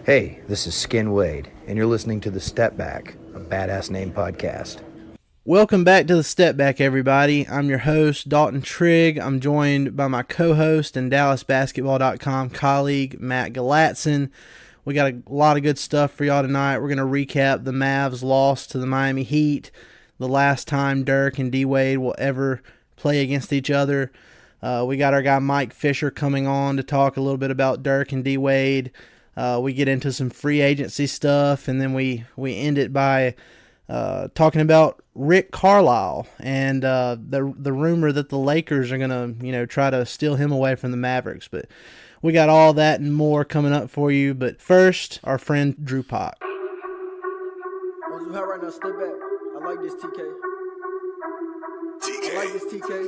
Hey, this is Skin Wade, and you're listening to The Step Back, a badass name podcast. Welcome back to The Step Back, everybody. I'm your host, Dalton Trigg. I'm joined by my co-host and DallasBasketball.com colleague, Matt Galatzan. We got a lot of good stuff for y'all tonight. We're going to recap the Mavs loss to the Miami Heat, the last time Dirk and D-Wade will ever play against each other. We got our guy Mike Fisher coming on to talk a little bit about Dirk and D-Wade. We get into some free agency stuff, and then we end it by talking about Rick Carlisle and the rumor that the Lakers are gonna try to steal him away from the Mavericks. But we got all that and more coming up for you. But first, our friend Drew Pot. What you have right now, step back. I like this, TK. I like this, TK.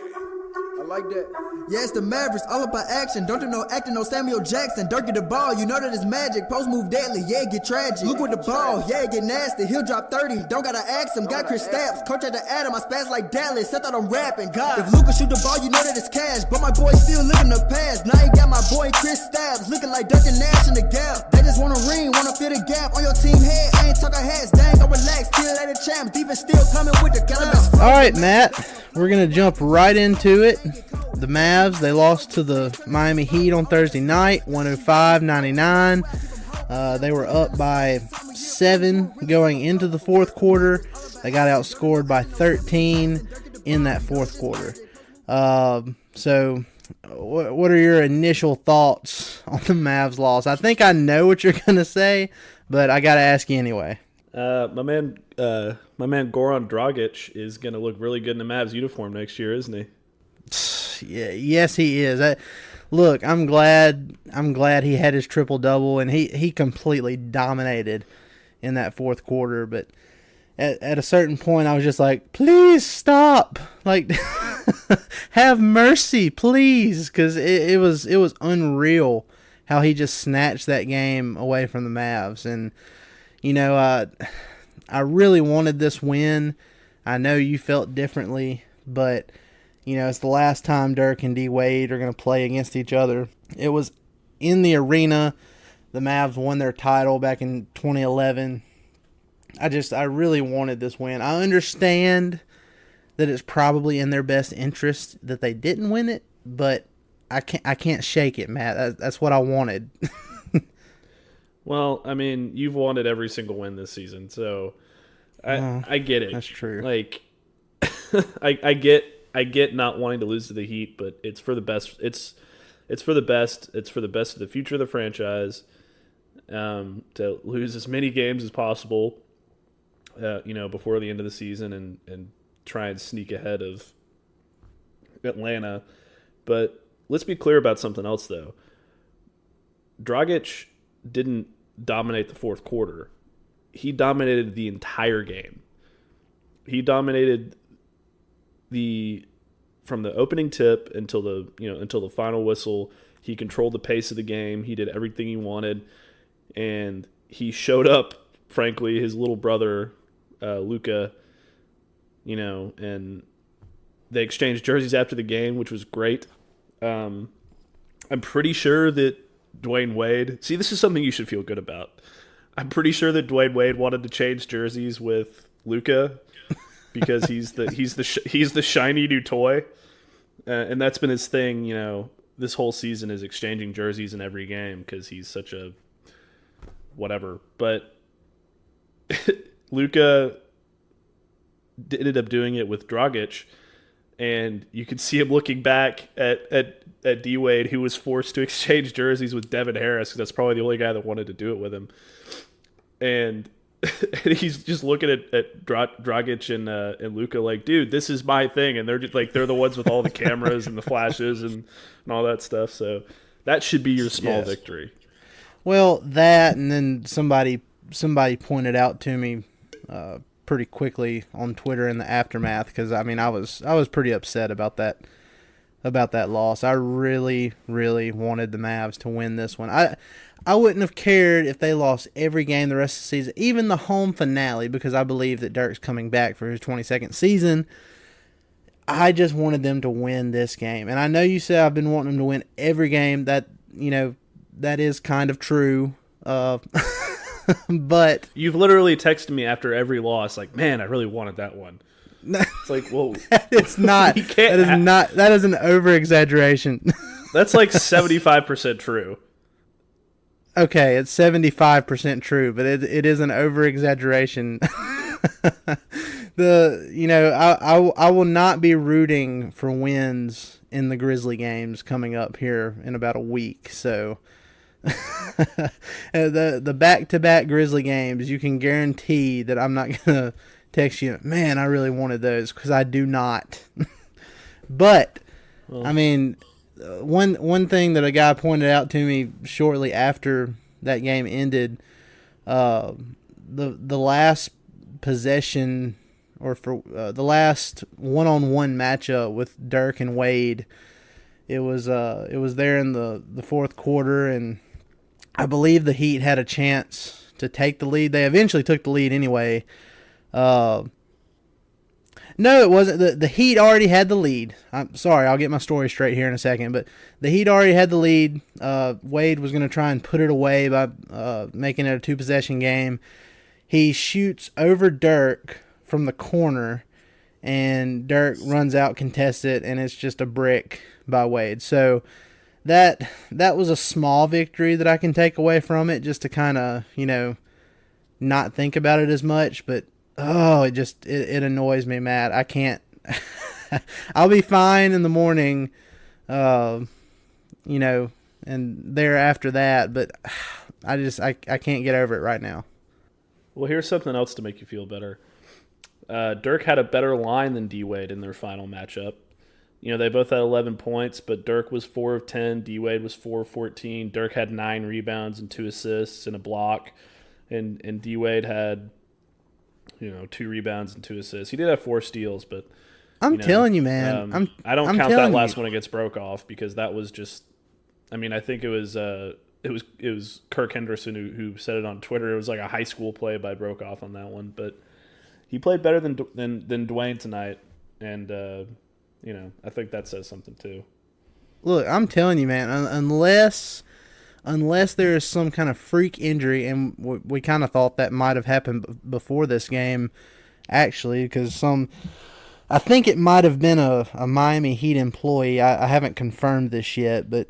I like that. Yeah, it's the Mavericks, all about action. Don't do no acting, no Samuel Jackson. Dirk get the ball, you know that it's magic. Post move deadly, yeah, get tragic. Luke with the ball, yeah, get nasty. He'll drop 30, don't gotta ask him. Got Chris Stapps, coach at the Adam. I spaz like Dallas, I thought I'm rapping. God, if Luka shoot the ball, you know that it's cash. But my boy still living the past. Now he got my boy Chris Stapps, looking like Dirk and Nash in the gap. They just want a ring, wanna fill the gap on your team head. I ain't talking hats, dang, go relax. Still at the champs, defense still coming with the cannabis. All right, Matt, we're gonna jump right into it. The Mavs, they lost to the Miami Heat on Thursday night, 105-99. They were up by 7 going into the fourth quarter. They got outscored by 13 in that fourth quarter. So what are your initial thoughts on the Mavs loss? I think I know what you're going to say, but I got to ask you anyway. My man Goran Dragic is going to look really good in the Mavs uniform next year, isn't he? Yeah, yes, he is. Look, I'm glad he had his triple double, and he completely dominated in that fourth quarter. But at a certain point, I was just like, please stop, like have mercy, please, because it was unreal how he just snatched that game away from the Mavs. And I really wanted this win. I know you felt differently, but it's the last time Dirk and D-Wade are going to play against each other. It was in the arena. The Mavs won their title back in 2011. I really wanted this win. I understand that it's probably in their best interest that they didn't win it, but I can't shake it, Matt. That's what I wanted. Well, I mean, you've wanted every single win this season, so I get it. That's true. Like, I get not wanting to lose to the Heat, but it's for the best. It's for the best. It's for the best of the future of the franchise. To lose as many games as possible, before the end of the season, and try and sneak ahead of Atlanta. But let's be clear about something else, though. Dragic didn't dominate the fourth quarter. He dominated the entire game. He dominated from the opening tip until the final whistle. He controlled the pace of the game. He did everything he wanted, and he showed up. Frankly, his little brother, Luka, and they exchanged jerseys after the game, which was great. I'm pretty sure that Dwayne Wade. See, this is something you should feel good about. I'm pretty sure that Dwayne Wade wanted to change jerseys with Luka, because he's the shiny new toy, and that's been his thing. This whole season is exchanging jerseys in every game because he's such a whatever. But Luka ended up doing it with Dragic, and you could see him looking back at D-Wade, who was forced to exchange jerseys with Devin Harris, because that's probably the only guy that wanted to do it with him, and he's just looking at Dragic and Luka like, dude, this is my thing, and they're just like, they're the ones with all the cameras and the flashes and all that stuff. So that should be your small victory. Well, that, and then somebody pointed out to me pretty quickly on Twitter in the aftermath, because I was pretty upset about that loss. I really, really wanted the Mavs to win this one. I wouldn't have cared if they lost every game the rest of the season, even the home finale, because I believe that Dirk's coming back for his 22nd season. I just wanted them to win this game. And I know you said I've been wanting them to win every game. That is kind of true. But You've literally texted me after every loss, like, man, I really wanted that one. It's like, well, it's not. you can't That is not. That is an over exaggeration. That's like 75% true. Okay, it's 75% true, but it is an over exaggeration. I will not be rooting for wins in the Grizzly games coming up here in about a week. So the back-to-back Grizzly games, you can guarantee that I'm not gonna text you, man, I really wanted those, because I do not. But I mean, one thing that a guy pointed out to me shortly after that game ended, the last possession, or for the last one-on-one matchup with Dirk and Wade, it was there in the fourth quarter, and I believe the Heat had a chance to take the lead. They eventually took the lead anyway. No, it wasn't. The Heat already had the lead. I'm sorry, I'll get my story straight here in a second. But the Heat already had the lead. Wade was going to try and put it away by making it a two-possession game. He shoots over Dirk from the corner, and Dirk runs out, contests it, and it's just a brick by Wade. So that was a small victory that I can take away from it, just to kind of, not think about it as much. But it annoys me, Matt. I can't. I'll be fine in the morning, and there after that, but I can't get over it right now. Well, here's something else to make you feel better. Dirk had a better line than D-Wade in their final matchup. They both had 11 points, but Dirk was 4 of 10, D-Wade was 4 of 14. Dirk had 9 rebounds and 2 assists and a block, and D-Wade had 2 rebounds and 2 assists. He did have 4 steals, but I'm telling you, man. I don't I'm count that telling last you. one against Brokoff, because that was just. I mean, I think it was Kirk Henderson who said it on Twitter. It was like a high school play by Brokoff on that one, but he played better than Dwayne tonight, and I think that says something too. Look, I'm telling you, man. Unless there is some kind of freak injury, and we kind of thought that might have happened before this game, actually, because I think it might have been a Miami Heat employee. I haven't confirmed this yet, but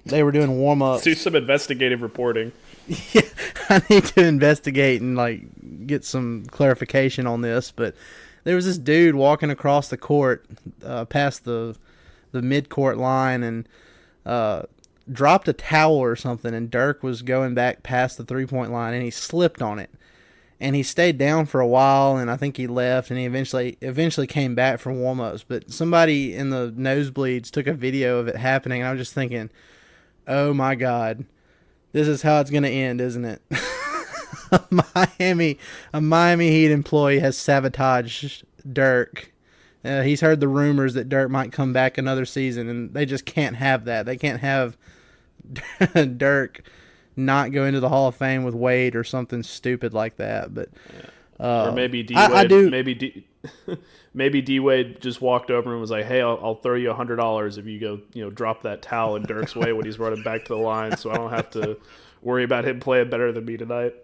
they were doing warm-ups. Do some investigative reporting. Yeah, I need to investigate and get some clarification on this, but there was this dude walking across the court past the mid-court line and dropped a towel or something, and Dirk was going back past the three-point line, and he slipped on it. And he stayed down for a while, and I think he left, and he eventually came back for warm-ups. But somebody in the nosebleeds took a video of it happening, and I was just thinking, oh my God, this is how it's going to end, isn't it? A Miami Heat employee has sabotaged Dirk. He's heard the rumors that Dirk might come back another season, and they just can't have that. They can't have Dirk not go into the Hall of Fame with Wade or something stupid like that. But or maybe D-Wade, maybe D-Wade just walked over and was like, "Hey, I'll throw you $100 if you go, drop that towel in Dirk's way when he's running back to the line, so I don't have to worry about him playing better than me tonight."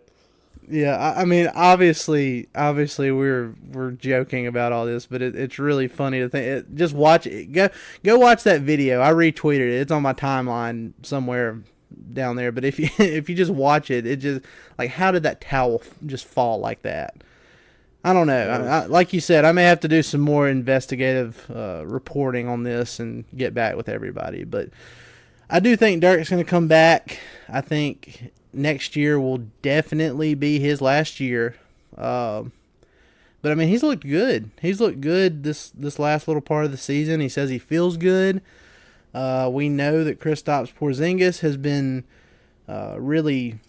Yeah, I mean, obviously, we're joking about all this, but it's really funny to think. Just watch it. Go watch that video. I retweeted it. It's on my timeline somewhere down there. But if you just watch it, it just how did that towel just fall like that? I don't know. Like you said, I may have to do some more investigative reporting on this and get back with everybody. But I do think Dirk's going to come back. I think next year will definitely be his last year. But I mean, he's looked good. He's looked good this last little part of the season. He says he feels good. We know that Kristaps Porzingis has been really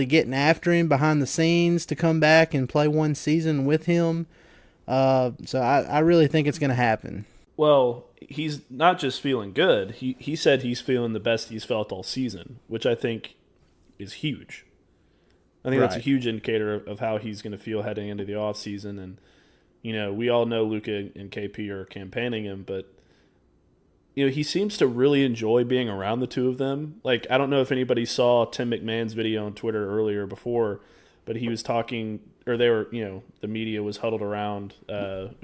getting after him behind the scenes to come back and play one season with him. So I really think it's going to happen. Well, he's not just feeling good. He said he's feeling the best he's felt all season, which I think is huge. I think that's a huge indicator of how he's going to feel heading into the offseason. And, we all know Luka and KP are campaigning him, but he seems to really enjoy being around the two of them. Like, I don't know if anybody saw Tim McMahon's video on Twitter earlier before, but he was talking, or they were, the media was huddled around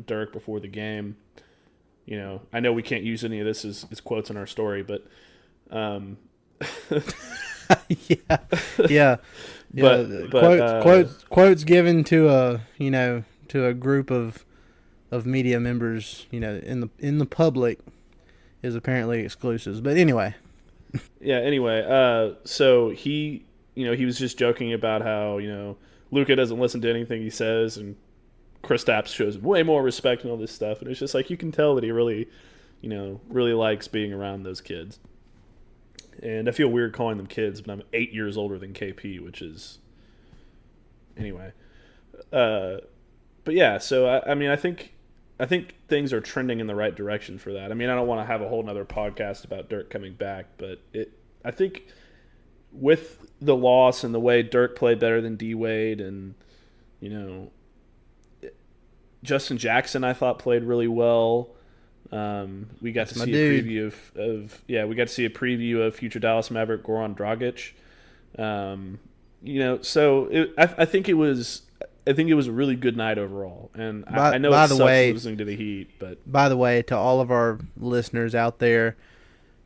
Dirk before the game. I know we can't use any of this as quotes in our story, but yeah. Quotes given to a group of media members, in the public is apparently exclusives. But anyway. Yeah, anyway, so he was just joking about how, Luka doesn't listen to anything he says, and Kristaps shows way more respect and all this stuff. And it's just like, you can tell that he really, really likes being around those kids. And I feel weird calling them kids, but I'm 8 years older than KP, which is, anyway. But yeah, so I think things are trending in the right direction for that. I mean, I don't want to have a whole nother podcast about Dirk coming back, but I think with the loss and the way Dirk played better than D-Wade, and, Justin Jackson, I thought, played really well. We got to see a preview of future Dallas Maverick Goran Dragic. I think it was a really good night overall. And I know it sucks losing to the Heat, but by the way, to all of our listeners out there,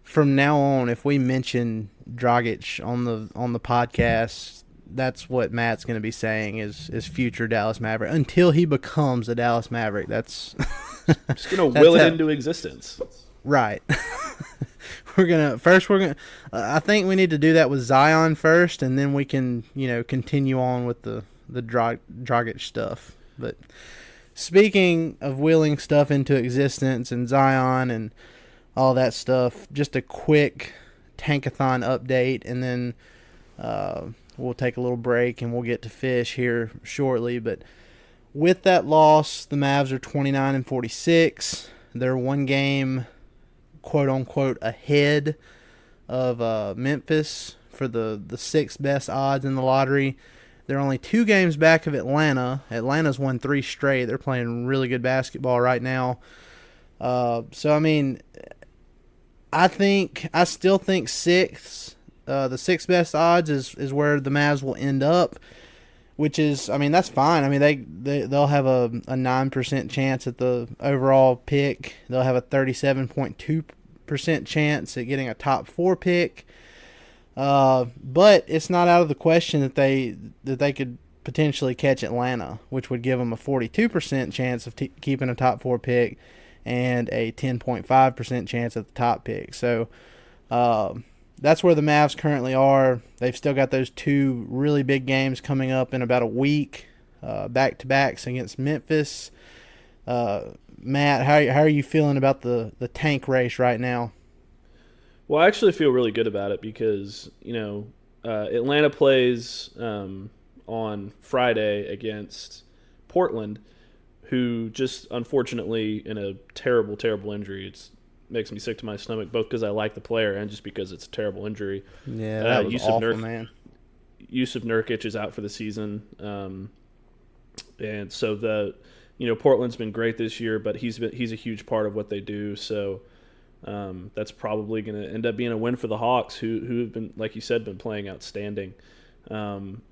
from now on, if we mention Dragic on the podcast, that's what Matt's going to be saying is future Dallas Maverick until he becomes a Dallas Maverick. That's just going to will it into existence. Right. I think we need to do that with Zion first, and then we can, continue on with the Dragic stuff. But speaking of willing stuff into existence and Zion and all that stuff, just a quick tankathon update, and then we'll take a little break and we'll get to fish here shortly. But with that loss, the Mavs are 29-46. They're one game, quote unquote, ahead of Memphis for the sixth best odds in the lottery. They're only 2 games back of Atlanta. Atlanta's won 3 straight. They're playing really good basketball right now. I still think the sixth best odds is where the Mavs will end up, which is, that's fine. They'll have a 9% chance at the overall pick. They'll have a 37.2% chance at getting a top 4 pick. But it's not out of the question that they could potentially catch Atlanta, which would give them a 42% chance of keeping a top 4 pick and a 10.5% chance at the top pick. So that's where the Mavs currently are. They've still got those 2 really big games coming up in about a week, back-to-backs against Memphis. Matt, how are you feeling about the tank race right now? Well, I actually feel really good about it because, Atlanta plays on Friday against Portland, who just unfortunately in a terrible, terrible injury. It makes me sick to my stomach, both because I like the player and just because it's a terrible injury. Yeah, that was awful, man. Yusuf Nurkic is out for the season. And so Portland's been great this year, but he's a huge part of what they do. So that's probably going to end up being a win for the Hawks, who have been, like you said, been playing outstanding. And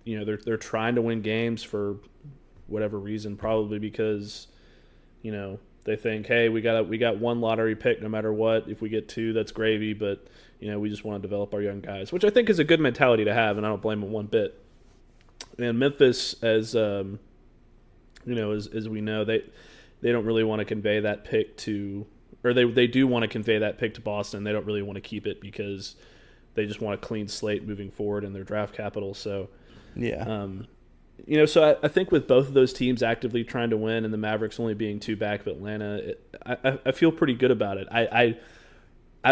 they're trying to win games for whatever reason, probably because they think, hey, we got 1 lottery pick no matter what. If we get 2, that's gravy, but we just want to develop our young guys, which I think is a good mentality to have, and I don't blame them one bit. And Memphis, as as we know, they don't really want to convey that pick to, or they do want to convey that pick to Boston. They don't really want to keep it because they just want a clean slate moving forward in their draft capital. So yeah. So I think with both of those teams actively trying to win and the Mavericks only being 2 back of Atlanta, I feel pretty good about it. I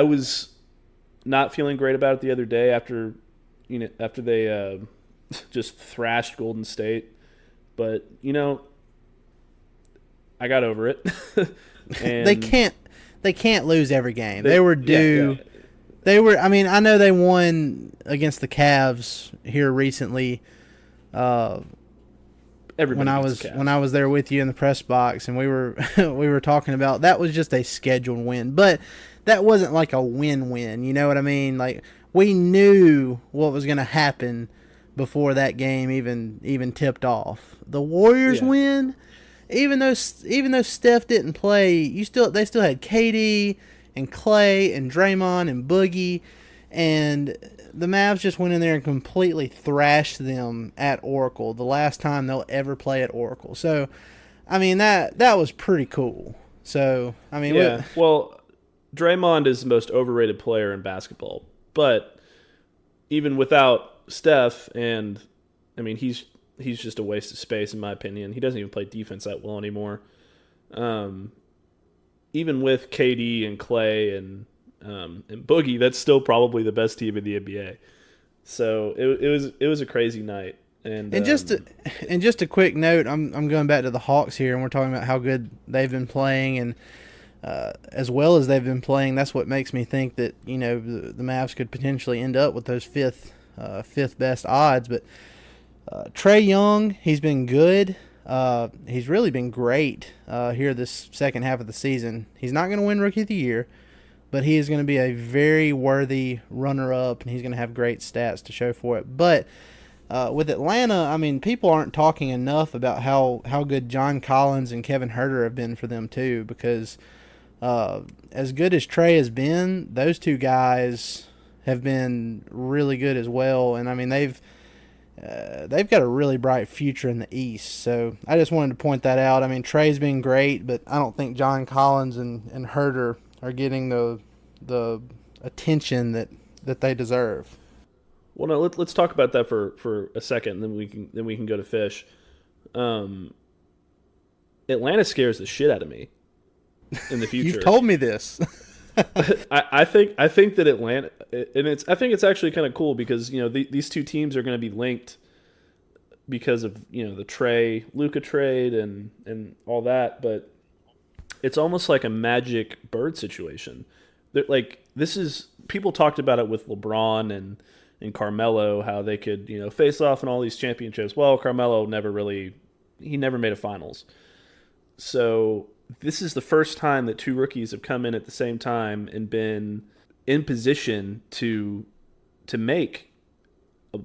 was not feeling great about it the other day after they just thrashed Golden State, but I got over it. And they can't lose every game. They were due. Yeah. They were. I know they won against the Cavs here recently. everybody when beats the Cavs. when I was there with you in the press box, and we were we were talking about that was just a scheduled win, but that wasn't like a win-win. You know what I mean? Like, we knew what was going to happen before that game even tipped off. The Warriors win, even though Steph didn't play, they still had KD and Clay and Draymond and Boogie, and the Mavs just went in there and completely thrashed them at Oracle, the last time they'll ever play at Oracle. So, I mean, that was pretty cool. So, I mean, well, Draymond is the most overrated player in basketball, but even without Steph, and I mean, he's just a waste of space in my opinion. He doesn't even play defense that well anymore. Even with KD and Clay and Boogie, that's still probably the best team in the NBA. So it was a crazy night. And just a quick note, I'm going back to the Hawks here, and we're talking about how good they've been playing, and as well as they've been playing, that's what makes me think that the Mavs could potentially end up with those fifth best odds. But Trae Young, he's been good. He's really been great here this second half of the season. He's not going to win Rookie of the Year, but he is going to be a very worthy runner-up, and he's going to have great stats to show for it. But with Atlanta, I mean, people aren't talking enough about how good John Collins and Kevin Huerter have been for them too, because as good as Trae has been, those two guys have been really good as well. And I mean, they've got a really bright future in the East. So I just wanted to point that out. I mean, Trae's been great, but I don't think John Collins and Huerter are getting the attention that they deserve. Well, no, let's talk about that for a second, and then we can go to Fish. Atlanta scares the shit out of me in the future. You've told me this. I think that Atlanta, and I think it's actually kind of cool because these two teams are going to be linked because of the Luka trade and all that, but it's almost like a Magic Bird situation. Like, this is, people talked about it with LeBron and Carmelo, how they could face off in all these championships. Well, Carmelo never made a finals. So this is the first time that two rookies have come in at the same time and been in position to make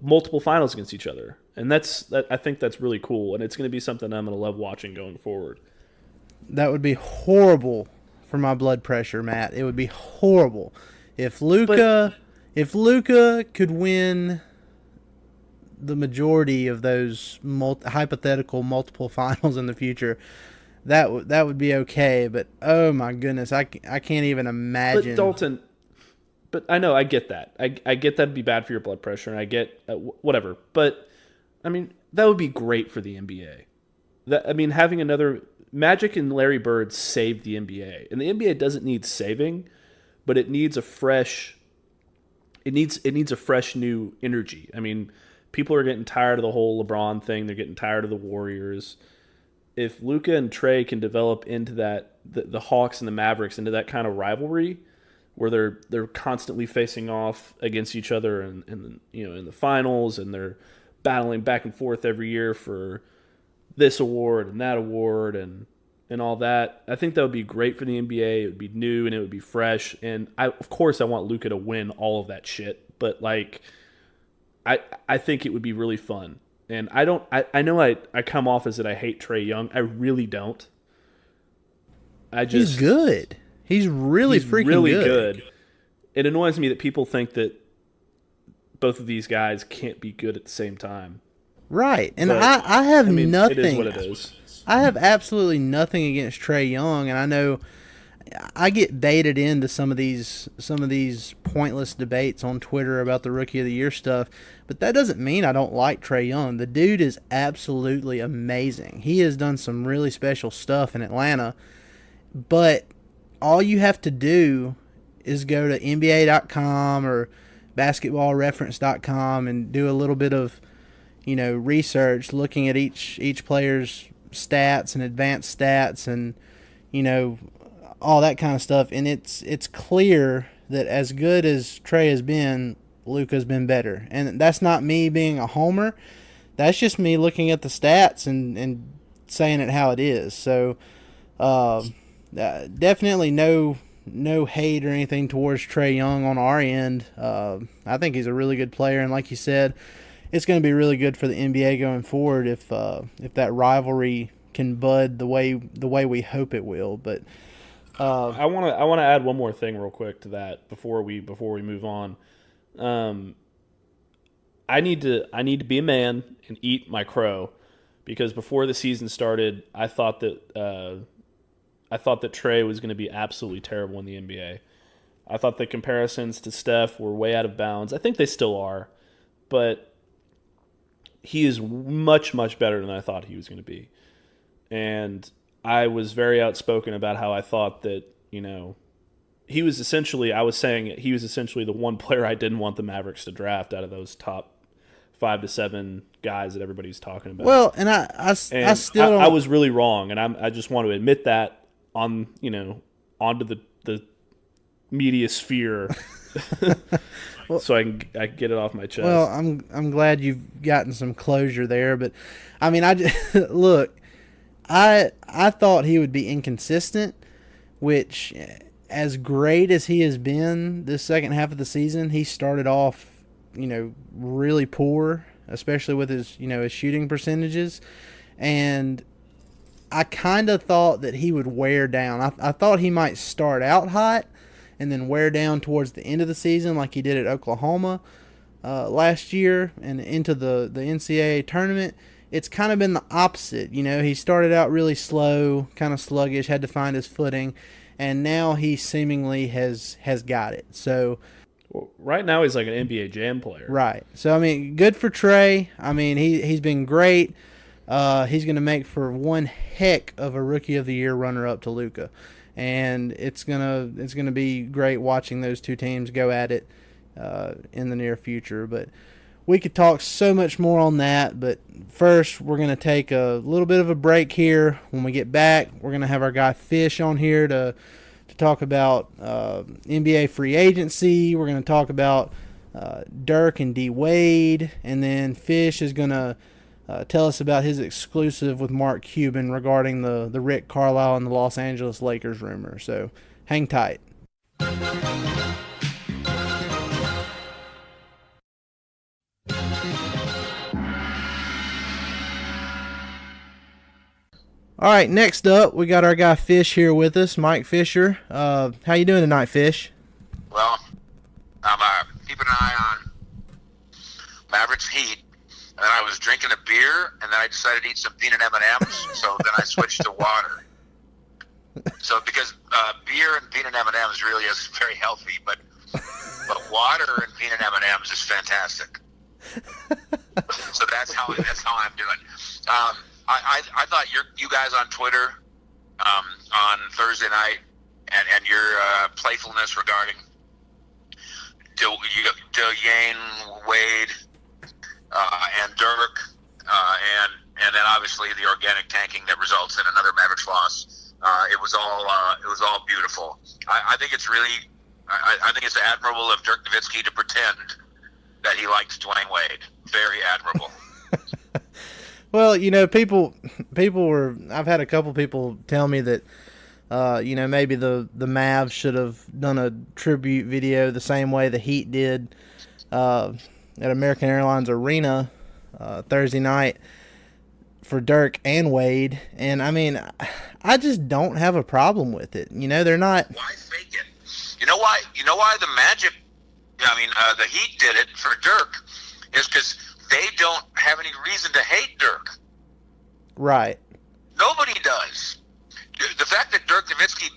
multiple finals against each other. And I think that's really cool, and it's going to be something I'm going to love watching going forward. That would be horrible for my blood pressure, Matt. It would be horrible if Luka could win the majority of those hypothetical multiple finals in the future. That would be okay, but oh my goodness, I can't even imagine. But Dalton, I know, I get that. I get that'd be bad for your blood pressure, and I get whatever. But I mean, that would be great for the NBA. Having another Magic and Larry Bird saved the NBA, and the NBA doesn't need saving, but it needs a fresh. It needs a fresh new energy. I mean, people are getting tired of the whole LeBron thing. They're getting tired of the Warriors. If Luka and Trae can develop into that, the Hawks and the Mavericks, into that kind of rivalry where they're constantly facing off against each other and in the finals, and they're battling back and forth every year for this award and that award and all that, I think that would be great for the NBA. It would be new and it would be fresh. And of course I want Luka to win all of that shit, but like I think it would be really fun. And I know I come off as that I hate Trae Young. I really don't. He's good. He's really good. It annoys me that people think that both of these guys can't be good at the same time. Right. And I have nothing. It is what it is. I have absolutely nothing against Trae Young, and I know I get baited into some of these pointless debates on Twitter about the Rookie of the Year stuff, but that doesn't mean I don't like Trae Young. The dude is absolutely amazing. He has done some really special stuff in Atlanta, but all you have to do is go to NBA.com or basketballreference.com and do a little bit of research, looking at each player's stats and advanced stats and all that kind of stuff, and it's clear that as good as Trae has been, Luka's been better. And that's not me being a homer. that's just me looking at the stats and saying it how it is. So definitely no hate or anything towards Trae Young on our end. I think he's a really good player, and like you said, it's going to be really good for the NBA going forward if that rivalry can bud the way we hope it will. But I want to add one more thing real quick to that before we move on. I need to be a man and eat my crow, because before the season started, I thought that Trae was going to be absolutely terrible in the NBA. I thought the comparisons to Steph were way out of bounds. I think they still are, but he is much, much better than I thought he was going to be. And I was very outspoken about how I thought that, he was essentially the one player I didn't want the Mavericks to draft out of those top 5 to 7 guys that everybody's talking about. Well, and I still don't... I was really wrong, and I just want to admit that onto the media sphere, so I can get it off my chest. Well, I'm glad you've gotten some closure there, but I mean, look, I thought he would be inconsistent, which, as great as he has been this second half of the season, he started off, really poor, especially with his shooting percentages, and I kind of thought that he would wear down. I thought he might start out hot and then wear down towards the end of the season like he did at Oklahoma last year and into the NCAA tournament. It's kind of been the opposite. He started out really slow, kind of sluggish, had to find his footing, and now he seemingly has got it. So right now he's like an NBA Jam player. Right. So, I mean, good for Trae. I mean, he's been great. He's going to make for one heck of a Rookie of the Year runner-up to Luka. And it's gonna be great watching those two teams go at it in the near future. But we could talk so much more on that. But first, we're going to take a little bit of a break here. When we get back, we're going to have our guy Fish on here to talk about NBA free agency. We're going to talk about Dirk and D. Wade. And then Fish is going to tell us about his exclusive with Mark Cuban regarding the Rick Carlisle and the Los Angeles Lakers rumor. So hang tight. All right, next up, we got our guy Fish here with us, Mike Fisher. How you doing tonight, Fish? Well, I'm keeping an eye on Mavericks Heat. And then I was drinking a beer, and then I decided to eat some peanut M&Ms, so then I switched to water. So because beer and peanut M&Ms really is very healthy, but water and peanut M&Ms is fantastic. So that's how I'm doing. I thought you guys on Twitter on Thursday night and your playfulness regarding Dwyane Wade and Dirk, and then obviously the organic tanking that results in another Mavericks loss. It was all beautiful. I think it's really, I think it's admirable of Dirk Nowtizki to pretend that he likes Dwyane Wade. Very admirable. Well, people were. I've had a couple people tell me that, maybe the Mavs should have done a tribute video the same way the Heat did at American Airlines Arena Thursday night for Dirk and Wade. And I mean, I just don't have a problem with it. They're not. Why fake it? You know why the Magic? The Heat did it for Dirk is because they don't have any reason to hate Dirk. Right. Nobody does. The fact that Dirk Nowtizki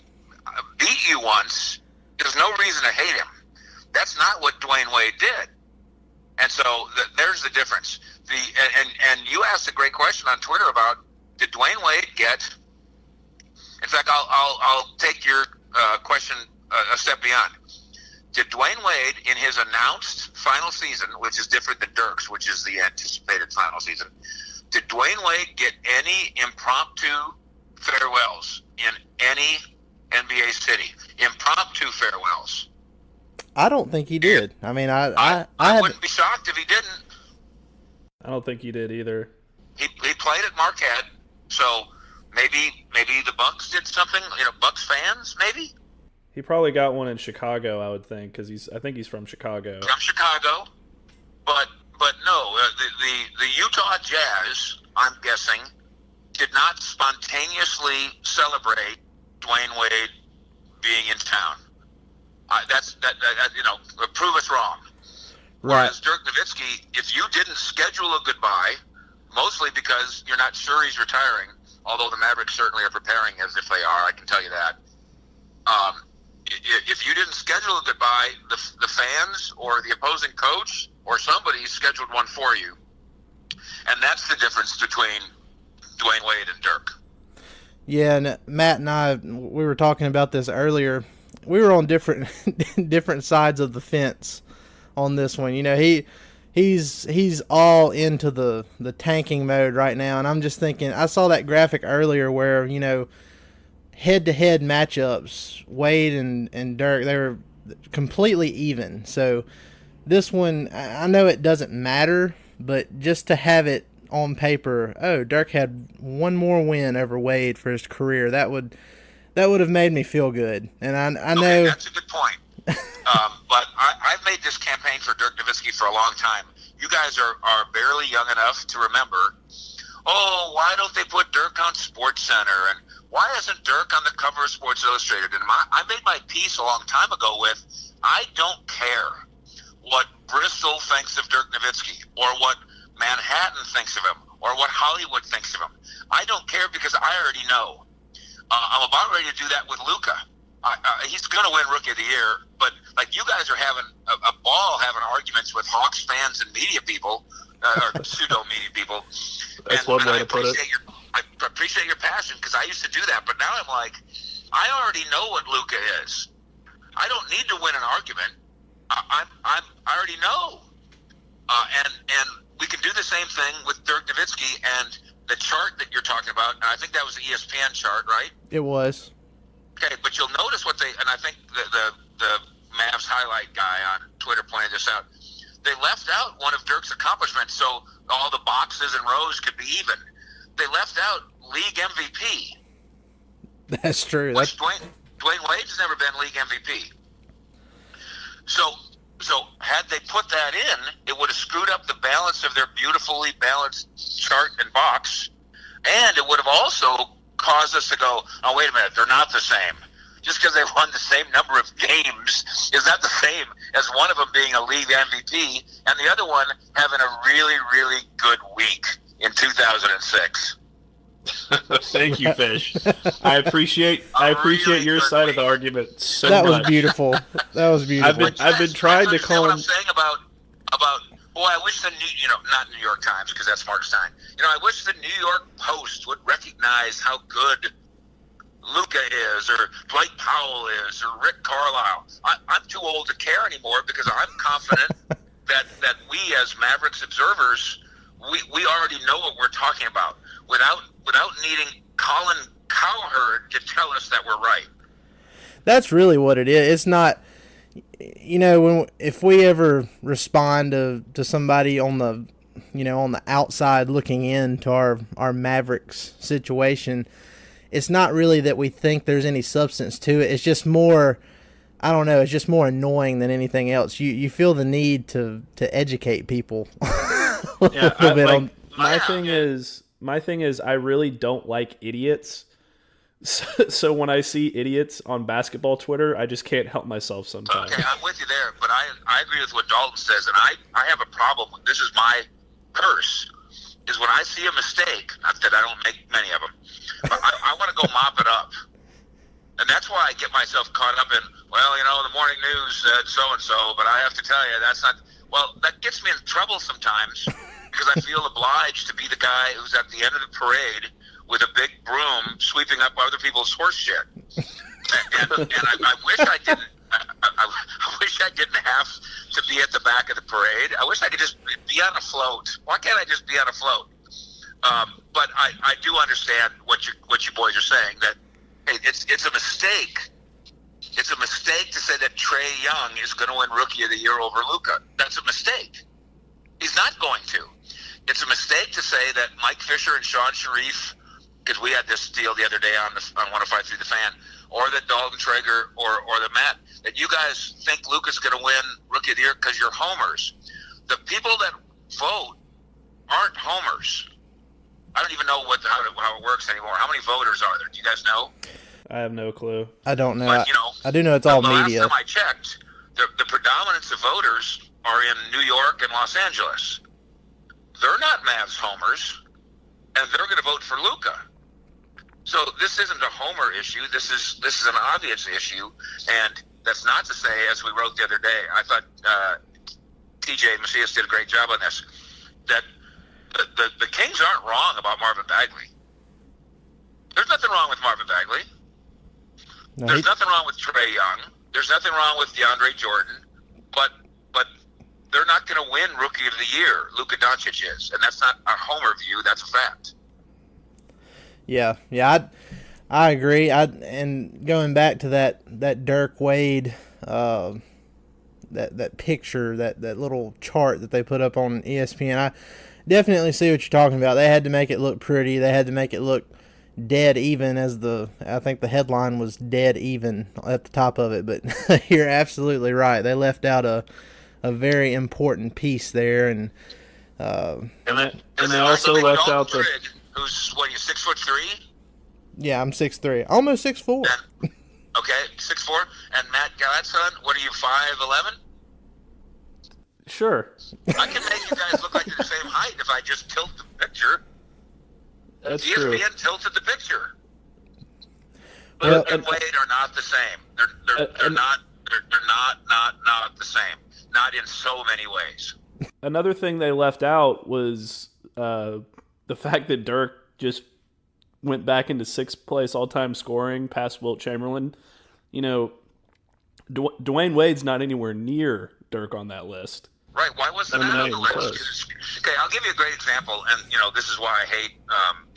beat you once, there's no reason to hate him. That's not what Dwyane Wade did. And so there's the difference. And you asked a great question on Twitter about, did Dwyane Wade get? In fact, I'll take your question a step beyond. Did Dwyane Wade, in his announced final season, which is different than Dirk's, which is the anticipated final season, did Dwyane Wade get any impromptu farewells in any NBA city? Impromptu farewells. I don't think he did. I mean, I wouldn't be shocked if he didn't. I don't think he did either. He played at Marquette, so maybe the Bucks did something. Bucks fans maybe. He probably got one in Chicago, I would think, because I think he's from Chicago. From Chicago, but no, the Utah Jazz, I'm guessing, did not spontaneously celebrate Dwayne Wade being in town. Prove us wrong. Right. Whereas Dirk Nowtizki, if you didn't schedule a goodbye, mostly because you're not sure he's retiring, although the Mavericks certainly are preparing as if they are, I can tell you that. If you didn't schedule a goodbye, the fans or the opposing coach or somebody scheduled one for you. And that's the difference between Dwayne Wade and Dirk. Yeah, and Matt and I, we were talking about this earlier. We were on different sides of the fence on this one. He's all into the tanking mode right now, and I'm just thinking, I saw that graphic earlier where, head-to-head matchups, Wade and Dirk, they were completely even. So this one, I know it doesn't matter, but just to have it on paper, Dirk had one more win over Wade for his career, that would have made me feel good. And I know... Okay, that's a good point. But I've made this campaign for Dirk Nowtizki for a long time. You guys are barely young enough to remember, why don't they put Dirk on SportsCenter? And why isn't Dirk on the cover of Sports Illustrated? And I made my piece a long time ago with, I don't care what Bristol thinks of Dirk Nowtizki or what Manhattan thinks of him or what Hollywood thinks of him. I don't care because I already know. I'm about ready to do that with Luka. He's going to win Rookie of the Year, but you guys are having a ball having arguments with Hawks fans and media people, or pseudo-media people. That's one way to put it. I appreciate your passion because I used to do that, but now I'm like, I already know what Luka is. I don't need to win an argument. I already know. And we can do the same thing with Dirk Nowtizki and the chart that you're talking about. I think that was the ESPN chart, right? It was. Okay, but you'll notice and I think the Mavs highlight guy on Twitter pointed this out. They left out one of Dirk's accomplishments, so all the boxes and rows could be even. They left out league MVP. That's true. Which Dwayne Wade's never been league MVP. So had they put that in, it would have screwed up the balance of their beautifully balanced chart and box, and it would have also caused us to go, oh, wait a minute, they're not the same. Just because they won the same number of games is not the same as one of them being a league MVP and the other one having a really, really good week in 2006. Thank you, Fish. I appreciate really your side of the argument so much. That was beautiful. That was beautiful. I've been trying to call what him. I'm saying about boy, I wish the not New York Times because that's Mark Stein. I wish the New York Post would recognize how good Luka is, or Dwight Powell is, or Rick Carlisle. I'm too old to care anymore because I'm confident that we as Mavericks observers, we already know what we're talking about without needing Colin Cowherd to tell us that we're right. That's really what it is. It's not, if we ever respond to somebody on the, on the outside looking into our Mavericks situation, it's not really that we think there's any substance to it. It's just more, I don't know, it's just more annoying than anything else. You feel the need to educate people. My thing is I really don't like idiots. So when I see idiots on basketball Twitter, I just can't help myself sometimes. Okay, I'm with you there, but I agree with what Dalton says, and I have a problem. This is my curse, is when I see a mistake, not that I don't make many of them, but I want to go mop it up. And that's why I get myself caught up in, the morning news said so-and-so, but I have to tell you, that's not... Well, that gets me in trouble sometimes because I feel obliged to be the guy who's at the end of the parade with a big broom sweeping up other people's horse shit. And I wish I didn't. I wish I didn't have to be at the back of the parade. I wish I could just be on a float. Why can't I just be on a float? But I do understand what you boys are saying, that it's a mistake. It's a mistake to say that Trae Young is going to win Rookie of the Year over Luka. That's a mistake. He's not going to. it's a mistake to say that Mike Fisher and Sean Sharif, because we had this deal the other day on 105.3 The Fan, or that Dalton Trigg or the Matt, that you guys think Luka's going to win Rookie of the Year because you're homers. The people that vote aren't homers. I don't even know how it works anymore. How many voters are there? Do you guys know? I have no clue. I don't know. But, I do know it's all the media. last time I checked, the predominance of voters are in New York and Los Angeles. They're not Mavs homers, and they're going to vote for Luka. So this isn't a homer issue. This is an obvious issue, and that's not to say, as we wrote the other day, I thought TJ Macias did a great job on this, that the Kings aren't wrong about Marvin Bagley. There's nothing wrong with Marvin Bagley. No, There's nothing wrong with Trae Young. There's nothing wrong with DeAndre Jordan. But they're not going to win Rookie of the Year. Luka Doncic is, and that's not a homer view. That's a fact. Yeah, I agree. And going back to that Dirk Wade, that picture, that little chart that they put up on ESPN, I definitely see what you're talking about. They had to make it look pretty. They had to make it look dead even, I think the headline was dead even at the top of it. But you're absolutely right. They left out a very important piece there, and they also left out the. Who's what? You 6'3"? Yeah, I'm 6'3", almost 6'4". Okay, 6'4", and Matt Galatzan, what are you, 5'11"? Sure. I can make you guys look like you're the same height if I just tilt the picture. That's ESPN true. tilted the picture. Well, Luka and Wade are not the same. They're not the same. Not in so many ways. Another thing they left out was the fact that Dirk just went back into sixth place all-time scoring past Wilt Chamberlain. Dwayne Wade's not anywhere near Dirk on that list. Right, why wasn't that on the list? Okay, I'll give you a great example, and this is why I hate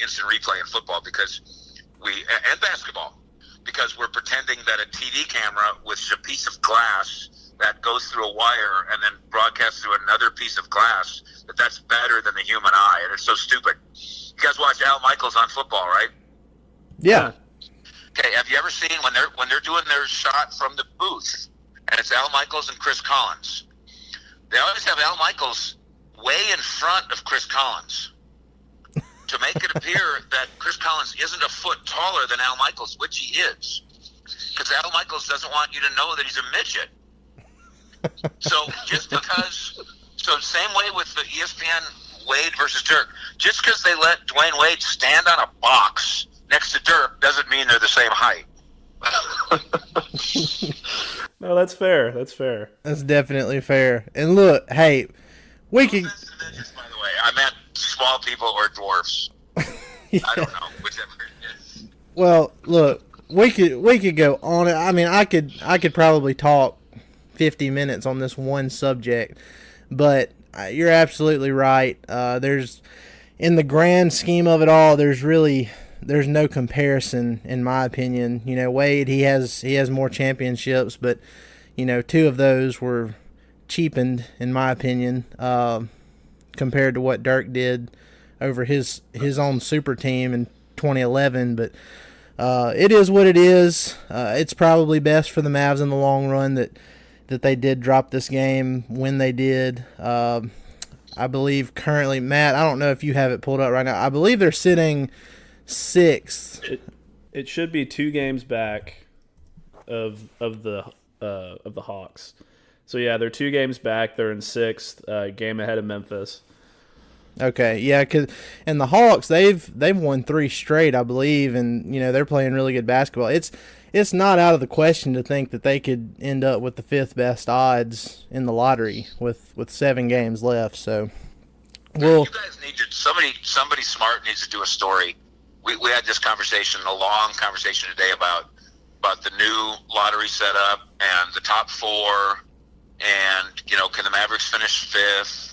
instant replay in football and basketball, because we're pretending that a TV camera with a piece of glass that goes through a wire and then broadcasts through another piece of glass, that's better than the human eye, and it's so stupid. You guys watch Al Michaels on football, right? Yeah. Okay, have you ever seen when they're doing their shot from the booth, and it's Al Michaels and Chris Collins? They always have Al Michaels way in front of Chris Collins to make it appear that Chris Collins isn't a foot taller than Al Michaels, which he is, because Al Michaels doesn't want you to know that he's a midget. So same way with the ESPN Wade versus Dirk. Just because they let Dwayne Wade stand on a box next to Dirk doesn't mean they're the same height. No, that's fair. That's definitely fair. And look, hey, we could. By the way, I meant small people or dwarfs. Yeah. I don't know, whichever it is. Well, look, we could go on it. I mean, I could probably talk 50 minutes on this one subject, but you're absolutely right. There's, in the grand scheme of it all, there's no comparison, in my opinion. Wade, he has more championships, but two of those were cheapened, in my opinion, compared to what Dirk did over his own super team in 2011. But it is what it is. It's probably best for the Mavs in the long run that they did drop this game when they did. I believe currently, Matt, I don't know if you have it pulled up right now. I believe they're sitting sixth. It should be 2 games back of the Hawks. So yeah, they're 2 games back. They're in sixth, game ahead of Memphis. Okay, yeah, and the Hawks, they've won 3 straight, I believe, and they're playing really good basketball. It's not out of the question to think that they could end up with the 5th best odds in the lottery with 7 games left. So, you guys need somebody smart needs to do a story. We had this conversation, a long conversation today about the new lottery setup and the top 4, and can the Mavericks finish 5th?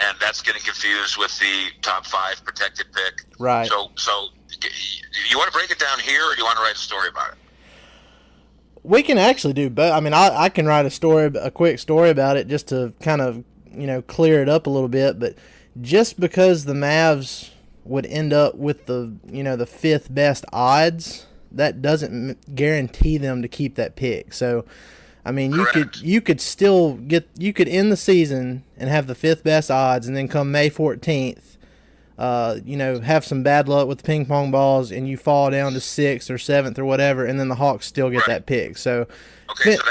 And that's getting confused with the top 5 protected pick. Right. So you want to break it down here, or do you want to write a story about it? We can actually do both. I mean, I can write a quick story about it just to kind of, clear it up a little bit. But just because the Mavs would end up with the fifth best odds, that doesn't guarantee them to keep that pick. So, I mean, you could end the season and have the fifth best odds, and then come May 14th, have some bad luck with the ping pong balls, and you fall down to 6th or 7th or whatever, and then the Hawks still get that pick. So, okay, so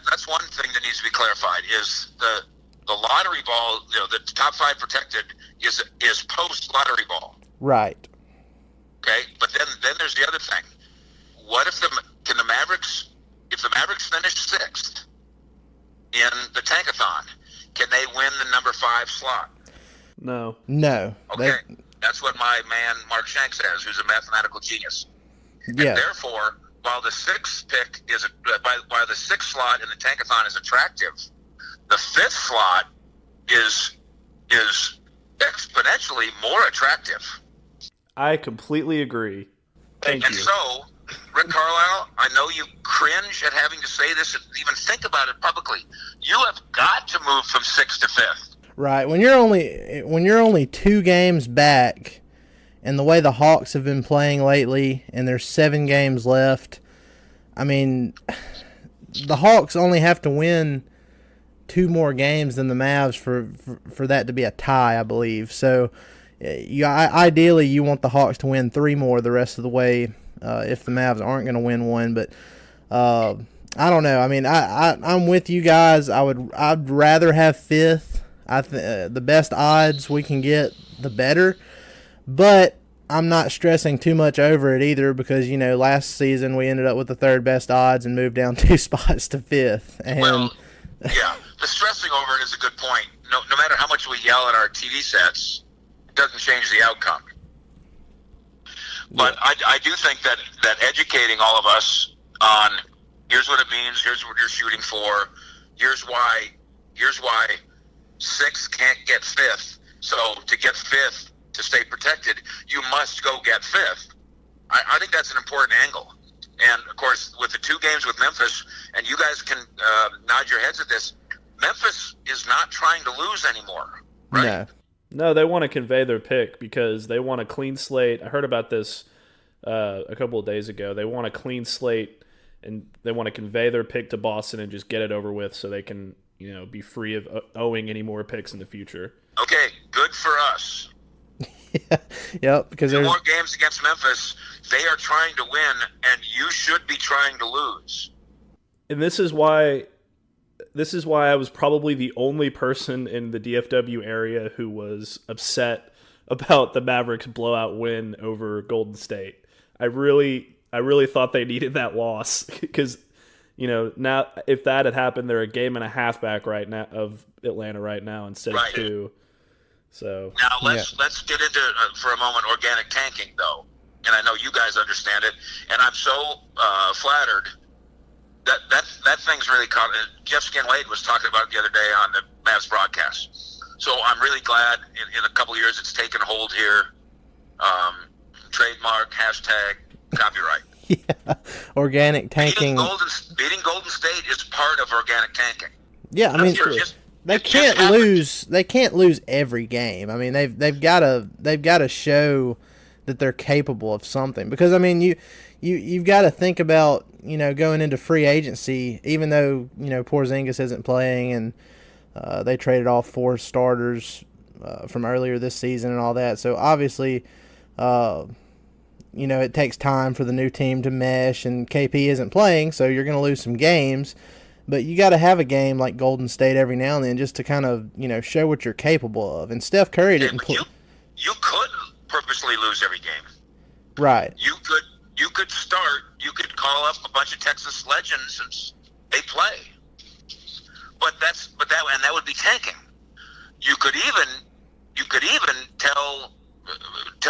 that's one thing that needs to be clarified is the lottery ball. The top 5 protected is post lottery ball. Right. Okay, but then there's the other thing. What if the Mavericks? If the Mavericks finish 6th in the tankathon, can they win the number 5 slot? No. Okay, that's what my man Mark Shank says, who's a mathematical genius. Yeah. And therefore, while the 6th pick while the 6th slot in the tankathon is attractive, the 5th slot is exponentially more attractive. I completely agree. Thank you. And so, Rick Carlisle, I know you cringe at having to say this and even think about it publicly. You have got to move from 6th to 5th. Right. When you're only 2 games back, and the way the Hawks have been playing lately, and there's 7 games left, I mean, the Hawks only have to win 2 more games than the Mavs for that to be a tie, I believe. So, ideally, you want the Hawks to win 3 more the rest of the way. If the Mavs aren't going to win one, but I don't know. I mean, I'm with you guys. I'd rather have 5th. The best odds we can get, the better. But I'm not stressing too much over it either, because last season we ended up with the 3rd best odds and moved down 2 spots to 5th. And well, yeah, the stressing over it is a good point. No matter how much we yell at our TV sets, it doesn't change the outcome. But I do think that educating all of us on here's what it means, here's what you're shooting for, here's why 6 can't get 5th. So to get 5th, to stay protected, you must go get 5th. I think that's an important angle. And, of course, with the 2 games with Memphis, and you guys can nod your heads at this, Memphis is not trying to lose anymore, right? No, they want to convey their pick because they want a clean slate. I heard about this a couple of days ago. They want a clean slate, and they want to convey their pick to Boston and just get it over with so they can, be free of owing any more picks in the future. Okay, good for us. Yep, because 2 more games against Memphis. They are trying to win, and you should be trying to lose. And this is why I was probably the only person in the DFW area who was upset about the Mavericks blowout win over Golden State. I really thought they needed that loss because, now if that had happened, they're a game and a half back right now of Atlanta right now instead of 2. So now let's get into for a moment organic tanking though, and I know you guys understand it, and I'm so flattered. That thing's really caught. Jeff Skinwade was talking about it the other day on the Mavs broadcast. So I'm really glad in a couple of years it's taken hold here. Trademark, hashtag, copyright. Yeah, organic tanking. Beating Golden State is part of organic tanking. Yeah, I mean, they can't lose. They can't lose every game. I mean, they've got to show that they're capable of something. Because I mean, you've got to think about going into free agency. Even though Porzingis isn't playing and they traded off 4 starters from earlier this season and all that. So obviously, it takes time for the new team to mesh, and KP isn't playing, so you're going to lose some games. But you got to have a game like Golden State every now and then just to kind of, show what you're capable of. And Steph Curry didn't play. You could purposely lose every game. Right. You could call up a bunch of Texas legends and they play. But that would be tanking. You could even tell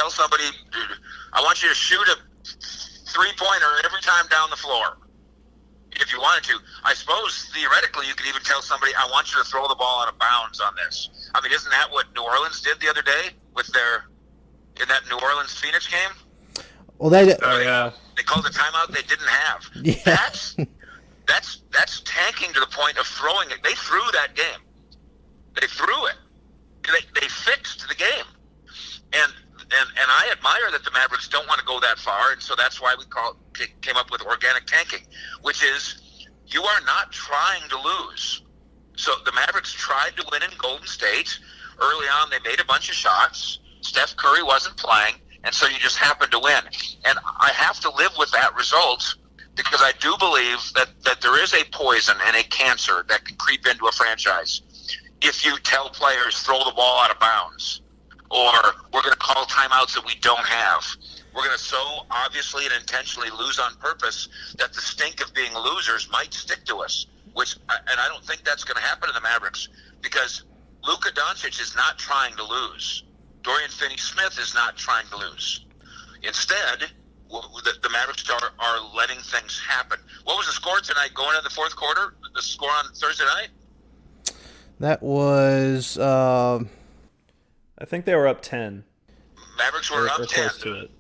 somebody, I want you to shoot a 3-pointer every time down the floor. If you wanted to, I suppose theoretically you could even tell somebody, I want you to throw the ball out of bounds on this. I mean, isn't that what New Orleans did the other day in that New Orleans Phoenix game? Well, they called a timeout they didn't have. Yeah. That's tanking to the point of throwing it. They threw that game. They threw it. they fixed the game, and I admire that the Mavericks don't want to go that far, and so that's why we came up with organic tanking, which is you are not trying to lose. So the Mavericks tried to win in Golden State. Early on, they made a bunch of shots. Steph Curry wasn't playing, and so you just happened to win. And I have to live with that result because I do believe that there is a poison and a cancer that can creep into a franchise if you tell players throw the ball out of bounds, or we're going to call timeouts that we don't have. We're going to so obviously and intentionally lose on purpose that the stink of being losers might stick to us. And I don't think that's going to happen to the Mavericks because Luka Doncic is not trying to lose. Dorian Finney-Smith is not trying to lose. Instead, the Mavericks are letting things happen. What was the score tonight going into the fourth quarter? The score on Thursday night? That was... I think they were up 10. Mavericks were up 10. Close to it.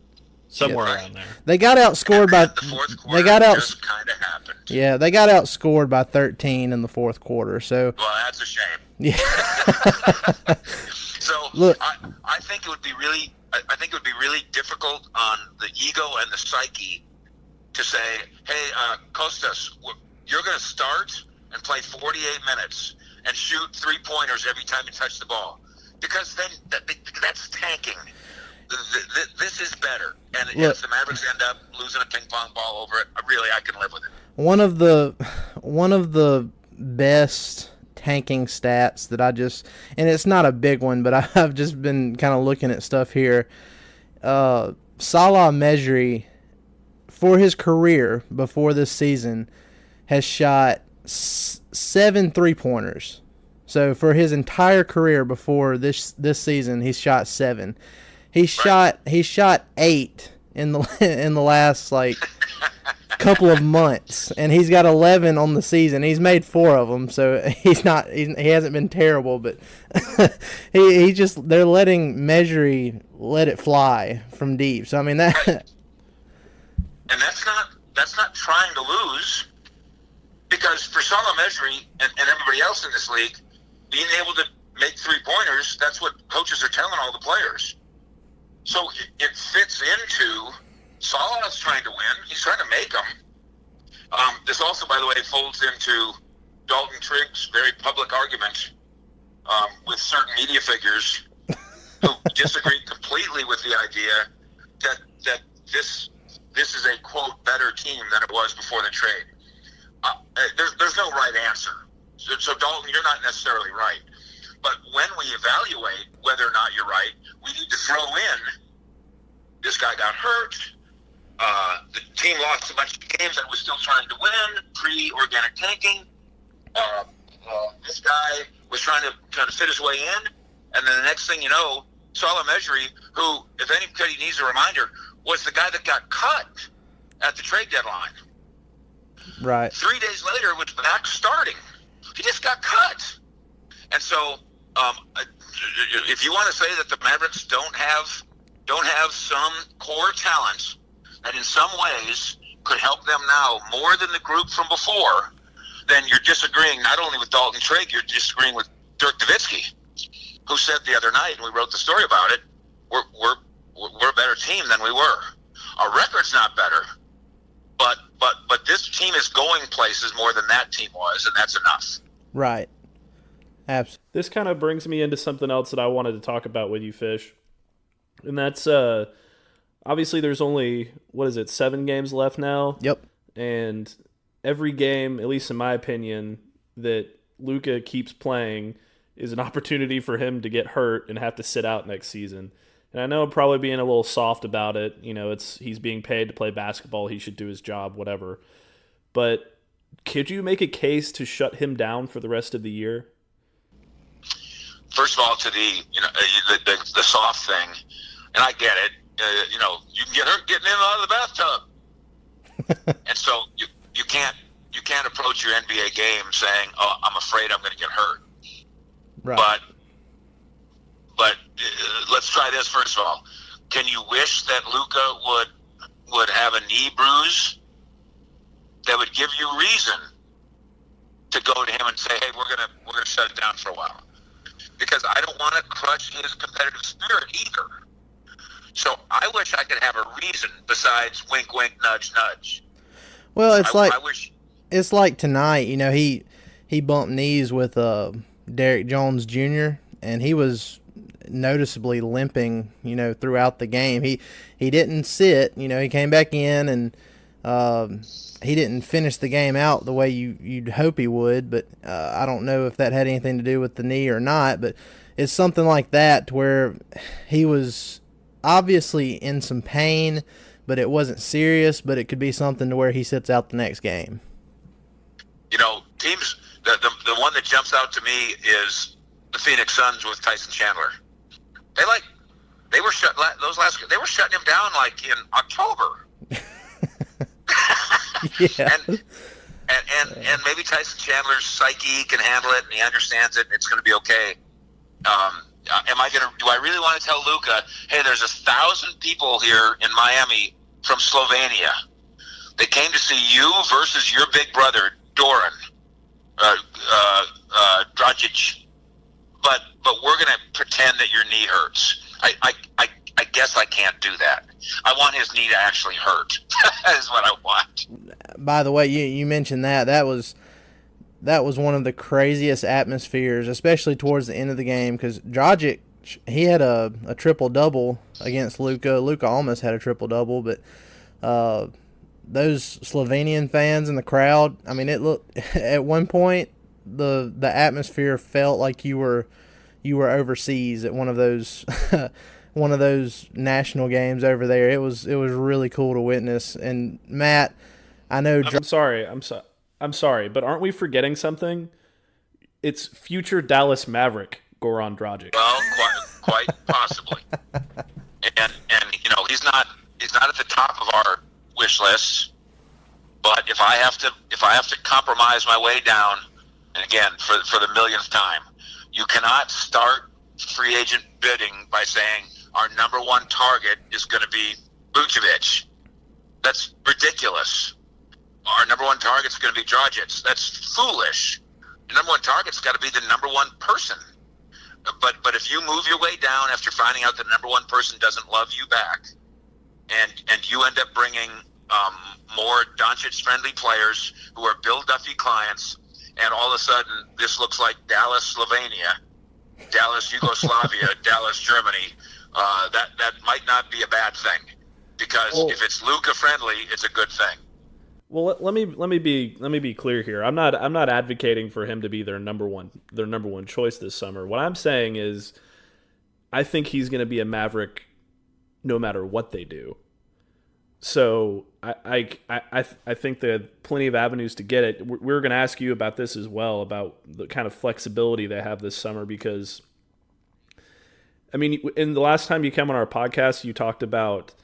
Somewhere around there. They got outscored by... The fourth quarter just kind of happened. Yeah, they got outscored by 13 in the fourth quarter. So well, that's a shame. Yeah. So look, I think it would be really difficult on the ego and the psyche to say, "Hey, Kostas, you're going to start and play 48 minutes and shoot 3-pointers every time you touch the ball," because then that's tanking. This is better, and if the Mavericks end up losing a ping pong ball over it, I can live with it. One of the best tanking stats that and it's not a big one, but I've just been kind of looking at stuff here. Salah Mejri, for his career before this season, has shot 7 3-pointers. So for his entire career before this season, he's shot 7. He shot 8 in the last couple of months, and he's got 11 on the season. He's made 4 of them, so he hasn't been terrible, but they're letting Mejri let it fly from deep. So I mean that, and that's not trying to lose, because for Salah Mejri and everybody else in this league, being able to make 3-pointers, that's what coaches are telling all the players. So it fits into Salah's trying to win. He's trying to make them. This also, by the way, folds into Dalton Trigg's very public argument with certain media figures who disagreed completely with the idea that this is a, quote, better team than it was before the trade. There's no right answer. So Dalton, you're not necessarily right. But when we evaluate whether or not you're right, we need to throw in this guy got hurt. The team lost a bunch of games that was still trying to win, pre-organic tanking. This guy was trying to fit his way in. And then the next thing you know, Salah Mejri, who, if anybody needs a reminder, was the guy that got cut at the trade deadline. right. 3 days later, was back starting. He just got cut. And so, if you want to say that the Mavericks don't have some core talent that in some ways could help them now more than the group from before, then you're disagreeing not only with Dalton Trigg, you're disagreeing with Dirk Nowtizki, who said the other night, and we wrote the story about it, we're a better team than we were. Our record's not better, but this team is going places more than that team was, and that's enough. Right. Absolutely. This kind of brings me into something else that I wanted to talk about with you, Fish. And that's, obviously there's only, 7 games left now? Yep. And every game, at least in my opinion, that Luka keeps playing is an opportunity for him to get hurt and have to sit out next season. And I know I'm probably being a little soft about it. You know, he's being paid to play basketball. He should do his job, whatever. But could you make a case to shut him down for the rest of the year? First of all, to the soft thing, and I get it. You can get hurt getting in and out of the bathtub, and so you can't approach your NBA game saying, "Oh, I'm afraid I'm going to get hurt." Right. But let's try this first of all. Can you wish that Luka would have a knee bruise that would give you reason to go to him and say, "Hey, we're gonna shut it down for a while"? because I don't want to crush his competitive spirit either. So I wish I could have a reason besides wink, wink, nudge, nudge. Well, I wish. It's like tonight. You know, he bumped knees with Derek Jones Jr. and he was noticeably limping, you know, throughout the game. He didn't sit, you know, he came back in and he didn't finish the game out the way you'd hope he would, but I don't know if that had anything to do with the knee or not, but it's something like that to where he was obviously in some pain, but it wasn't serious, but it could be something to where he sits out the next game. You know, teams, the one that jumps out to me is the Phoenix Suns with Tyson Chandler. They were shutting him down like in October. Yeah. And maybe Tyson Chandler's psyche can handle it and he understands it and it's going to be okay. Do I really want to tell Luka, hey, there's 1,000 people here in Miami from Slovenia. They came to see you versus your big brother, Goran, Dragic. But we're going to pretend that your knee hurts. I guess I can't do that. I want his knee to actually hurt. That is what I want. By the way, you mentioned that was one of the craziest atmospheres, especially towards the end of the game, because Dragic, he had a triple-double against Luka. Luka almost had a triple-double, but those Slovenian fans in the crowd, I mean, it looked at one point the atmosphere felt like you were overseas at one of those one of those national games over there. It was really cool to witness. And Matt, I know I'm sorry, but aren't we forgetting something? It's future Dallas Maverick Goran Dragic. Well, quite possibly. And you know, he's not at the top of our wish list. But if I have to compromise my way down, and again for the millionth time, you cannot start free agent bidding by saying our number one target is going to be Vucevic. That's ridiculous. Our number one target is going to be Dragic. That's foolish. The number one target's got to be the number one person. But if you move your way down after finding out the number one person doesn't love you back, and you end up bringing more Doncic-friendly players who are Bill Duffy clients, and all of a sudden this looks like Dallas, Slovenia, Dallas, Yugoslavia, Dallas, Germany, that might not be a bad thing, because if it's Luka friendly, it's a good thing. Well, let me be clear here. I'm not advocating for him to be their number one choice this summer. What I'm saying is, I think he's going to be a Maverick no matter what they do. So I think there are plenty of avenues to get it. We're going to ask you about this as well, about the kind of flexibility they have this summer, because, I mean, in the last time you came on our podcast, you talked about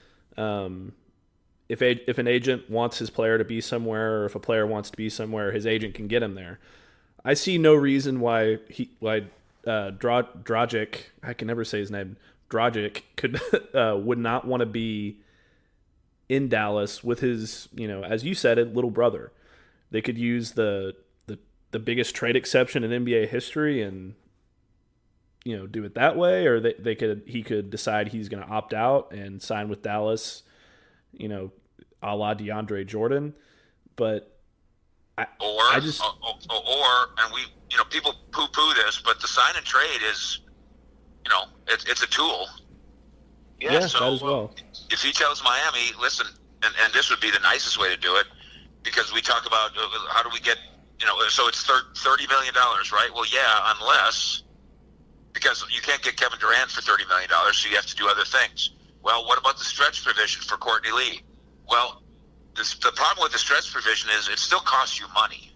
if an agent wants his player to be somewhere, or if a player wants to be somewhere, his agent can get him there. I see no reason why Dragic, I can never say his name, Dragic would not want to be in Dallas with his, you know, as you said it, little brother. They could use the biggest trade exception in NBA history and, you know, do it that way, or he could decide he's going to opt out and sign with Dallas, you know, a la DeAndre Jordan. But people poo-poo this, but the sign and trade is, you know, it's a tool. Yeah, so that as well. If he tells Miami, listen, and this would be the nicest way to do it, because we talk about how do we get, you know, so it's $30 million, right? Well, yeah, unless, because you can't get Kevin Durant for $30 million, so you have to do other things. Well, what about the stretch provision for Courtney Lee? Well, the problem with the stretch provision is it still costs you money.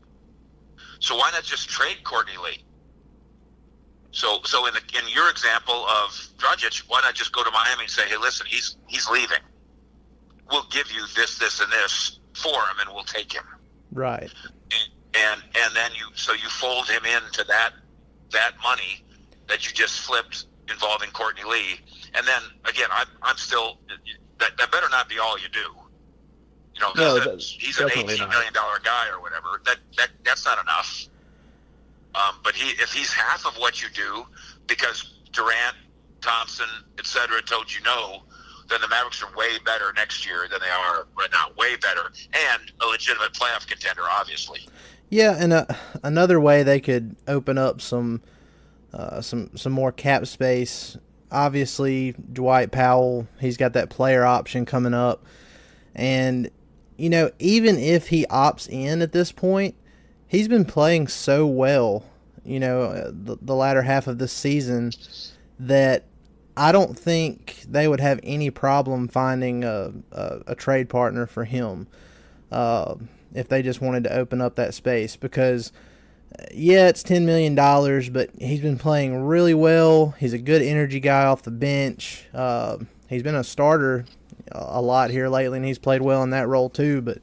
So why not just trade Courtney Lee? So in your example of Dragic, why not just go to Miami and say, hey, listen, he's leaving. We'll give you this, and this for him, and we'll take him. Right. And then you fold him into that money that you just flipped involving Courtney Lee. And then again, I'm still that better not be all you do. You know, he's an $18 million guy or whatever. That's not enough. But if he's half of what you do, because Durant, Thompson, etc. told you no, then the Mavericks are way better next year than they are right now. Way better, and a legitimate playoff contender, obviously. Yeah, and another way they could open up some more cap space. Obviously, Dwight Powell, he's got that player option coming up. And, even if he opts in at this point, he's been playing so well, the latter half of this season, that I don't think they would have any problem finding a trade partner for him if they just wanted to open up that space. Because, yeah, it's $10 million, but he's been playing really well. He's a good energy guy off the bench. He's been a starter a lot here lately, and he's played well in that role too. But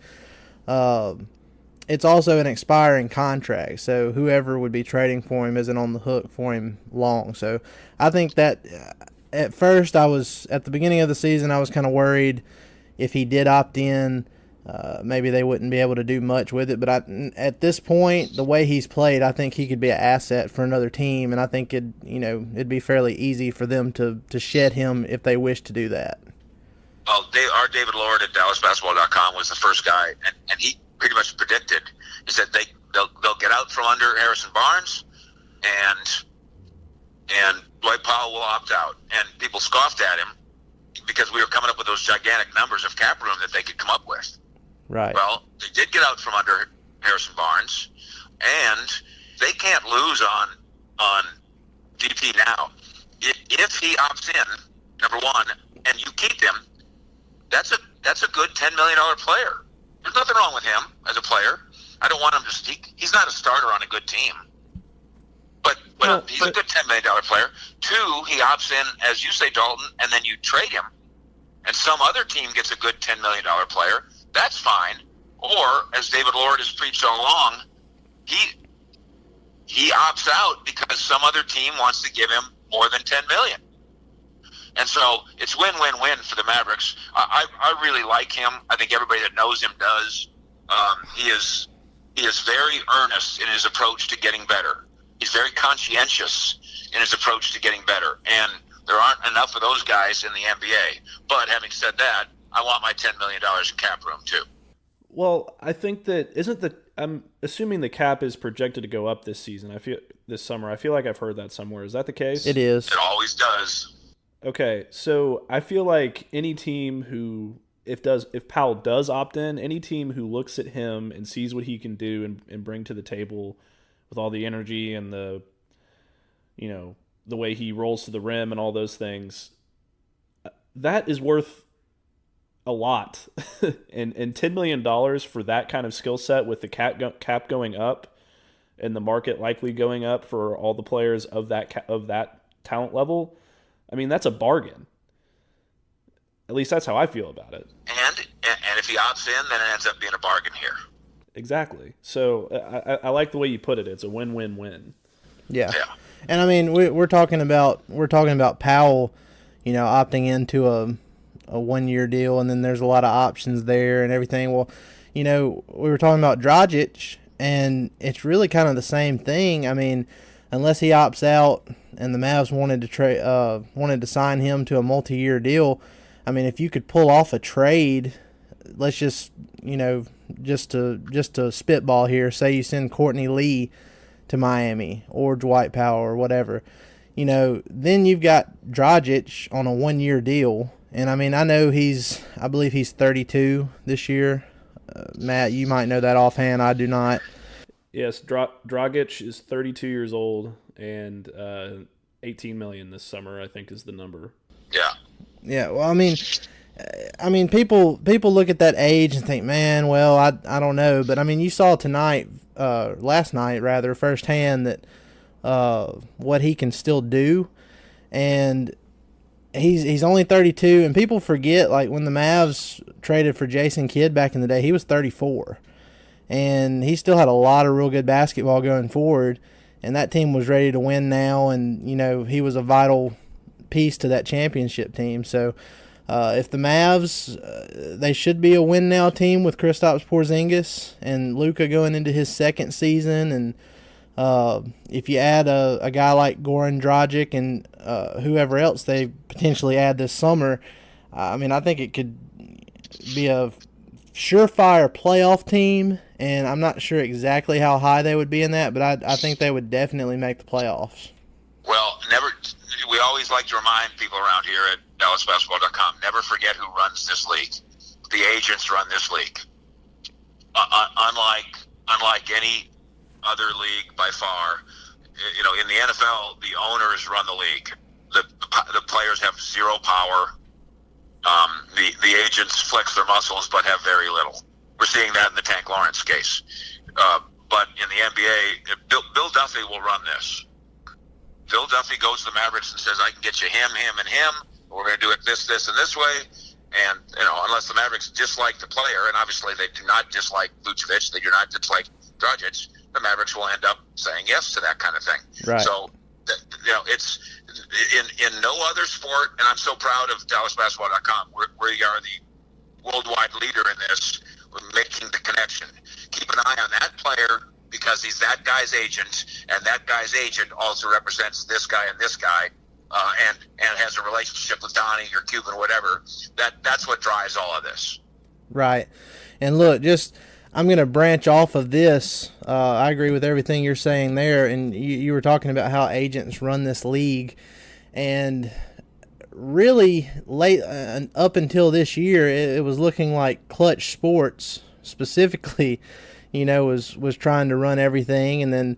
it's also an expiring contract, so whoever would be trading for him isn't on the hook for him long. So I think that at first at the beginning of the season, I was kind of worried if he did opt in, maybe they wouldn't be able to do much with it. But at this point, the way he's played, I think he could be an asset for another team, and I think it'd be fairly easy for them to shed him if they wish to do that. Well, our David Lord at DallasBasketball.com was the first guy, and he pretty much predicted. He said they'll get out from under Harrison Barnes, and Dwight Powell will opt out. And people scoffed at him because we were coming up with those gigantic numbers of cap room that they could come up with. Right. Well, they did get out from under Harrison Barnes, and they can't lose on DP now. If he opts in, number one, and you keep him, that's a good $10 million player. There's nothing wrong with him as a player. I don't want him to – he's not a starter on a good team. But he's a good $10 million player. Two, he opts in, as you say, Dalton, and then you trade him, and some other team gets a good $10 million player. That's fine. Or, as David Lord has preached all along, he opts out because some other team wants to give him more than $10 million. And so it's win-win-win for the Mavericks. I really like him. I think everybody that knows him does. He is very earnest in his approach to getting better. He's very conscientious in his approach to getting better. And there aren't enough of those guys in the NBA. But having said that, I want my $10 million in cap room too. Well, I think that I'm assuming the cap is projected to go up this season. This summer. I feel like I've heard that somewhere. Is that the case? It is. It always does. Okay, so I feel like any team who, if Powell does opt in, any team who looks at him and sees what he can do and bring to the table with all the energy and the way he rolls to the rim and all those things, that is worth a lot. and $10 million for that kind of skill set with the cap going up and the market likely going up for all the players of that talent level, I mean, that's a bargain. At least that's how I feel about it. And if he opts in, then it ends up being a bargain here. Exactly. So I like the way you put it. It's a win-win-win. Yeah. And I mean, we're talking about Powell, opting into a 1-year deal, and then there's a lot of options there and everything. Well, we were talking about Dragic, and it's really kind of the same thing. I mean, unless he opts out and the Mavs wanted to sign him to a multi-year deal, I mean, if you could pull off a trade, let's just to spitball here, say you send Courtney Lee to Miami or Dwight Powell or whatever, then you've got Dragic on a 1-year deal. And I mean, I believe he's 32 this year. Matt, you might know that offhand. I do not. Yes, Dragic is 32 years old, and $18 million this summer, I think, is the number. Yeah. Yeah. Well, I mean, people look at that age and think, man, well, I don't know, but I mean, you saw last night firsthand that what he can still do, and he's only 32, and people forget, like, when the Mavs traded for Jason Kidd back in the day, he was 34. And he still had a lot of real good basketball going forward, and that team was ready to win now, and, he was a vital piece to that championship team. So if the Mavs, they should be a win-now team with Kristaps Porzingis and Luka going into his second season, and If you add a guy like Goran Dragic and whoever else they potentially add this summer, I mean, I think it could be a surefire playoff team, and I'm not sure exactly how high they would be in that, but I think they would definitely make the playoffs. Well, we always like to remind people around here at DallasBasketball.com, never forget who runs this league. The agents run this league. Unlike any other league by far, in the NFL, the owners run the league. The players have zero power. The agents flex their muscles but have very little. We're seeing that in the Tank Lawrence case. But in the NBA, Bill Duffy will run this. Bill Duffy goes to the Mavericks and says, I can get you him, and him. We're going to do it this, and this way. And, unless the Mavericks dislike the player, and obviously they do not dislike Vucevic, they do not dislike Dragic, the Mavericks will end up saying yes to that kind of thing. Right. So, it's in no other sport, and I'm so proud of DallasBasketball.com. We are the worldwide leader in this, making the connection. Keep an eye on that player because he's that guy's agent, and that guy's agent also represents this guy and this guy, and has a relationship with Donnie or Cuban, whatever. That's what drives all of this. Right. And look, I'm going to branch off of this. I agree with everything you're saying there, and you were talking about how agents run this league, and really late up until this year, it was looking like Clutch Sports specifically, was trying to run everything, and then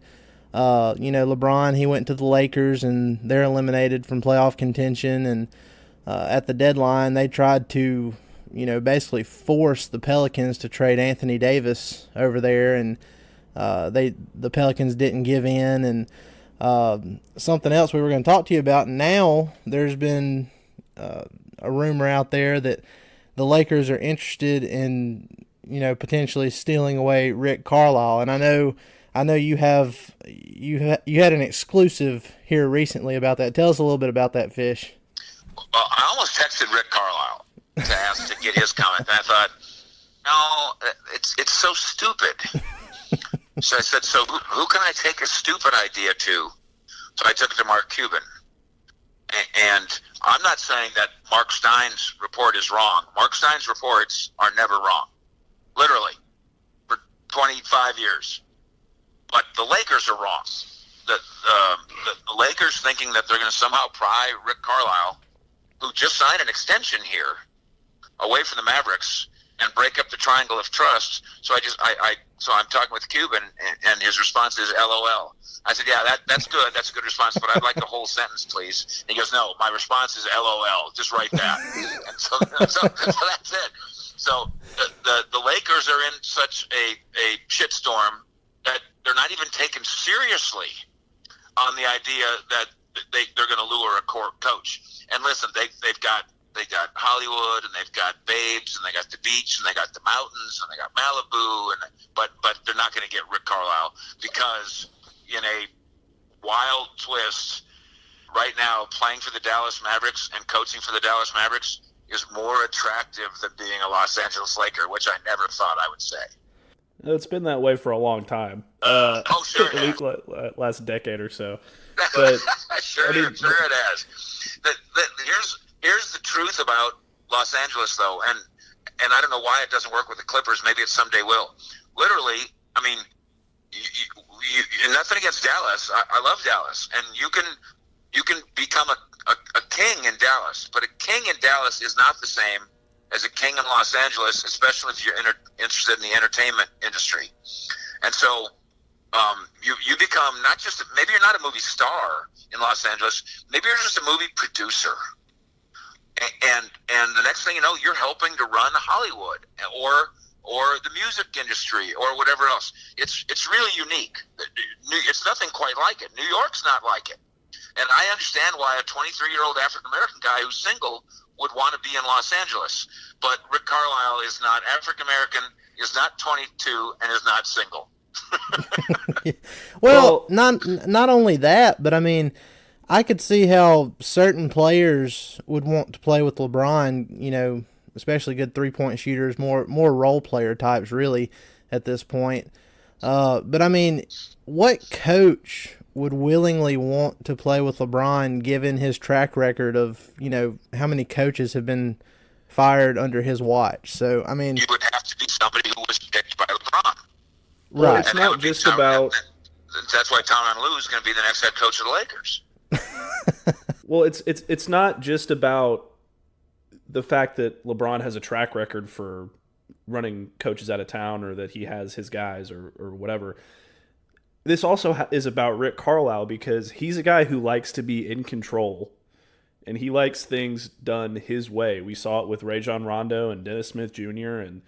LeBron, he went to the Lakers, and they're eliminated from playoff contention, and at the deadline, they tried to basically force the Pelicans to trade Anthony Davis over there, and the Pelicans didn't give in. And something else we were going to talk to you about, now there's been a rumor out there that the Lakers are interested in potentially stealing away Rick Carlisle. And I know you had an exclusive here recently about that. Tell us a little bit about that, Fish. Well, I almost texted Rick Carlisle to ask to get his comment. And I thought, no, it's so stupid. So I said, so who can I take a stupid idea to? So I took it to Mark Cuban. And I'm not saying that Mark Stein's report is wrong. Mark Stein's reports are never wrong, literally, for 25 years. But the Lakers are wrong. The Lakers thinking that they're going to somehow pry Rick Carlisle, who just signed an extension here, away from the Mavericks and break up the triangle of trust. So I'm talking with Cuban, and his response is LOL. I said, yeah, that's good. That's a good response, but I'd like the whole sentence, please. And he goes, no, my response is LOL. Just write that. And so that's it. So the Lakers are in such a shitstorm that they're not even taken seriously on the idea that they're going to lure a coach. And listen, they got Hollywood, and they've got babes, and they got the beach, and they got the mountains, and they got Malibu, but they're not going to get Rick Carlisle because in a wild twist right now, playing for the Dallas Mavericks and coaching for the Dallas Mavericks is more attractive than being a Los Angeles Laker, which I never thought I would say. It's been that way for a long time. Sure at least last decade or so. But sure it has. Here's the truth about Los Angeles, though, and I don't know why it doesn't work with the Clippers. Maybe it someday will. Literally, I mean, nothing against Dallas. I love Dallas, and you can become a king in Dallas, but a king in Dallas is not the same as a king in Los Angeles, especially if you're interested in the entertainment industry. And so you become not just maybe you're not a movie star in Los Angeles. Maybe you're just a movie producer. And the next thing you know, you're helping to run Hollywood or the music industry or whatever else. It's really unique. It's nothing quite like it. New York's not like it. And I understand why a 23-year-old African-American guy who's single would want to be in Los Angeles. But Rick Carlisle is not African-American, is not 22, and is not single. Well, not only that, but I mean, I could see how certain players would want to play with LeBron, especially good three-point shooters, more role player types really at this point. But I mean, what coach would willingly want to play with LeBron given his track record of, how many coaches have been fired under his watch? So, I mean, You would have to be somebody who was picked by LeBron. right. It's And that not would be just Tyronn- about. That's why Tyronn Lue is going to be the next head coach of the Lakers. Well, it's not just about the fact that LeBron has a track record for running coaches out of town, or that he has his guys, or whatever. This also is about Rick Carlisle, because he's a guy who likes to be in control, and he likes things done his way. We saw it with Rajon Rondo and Dennis Smith Jr., and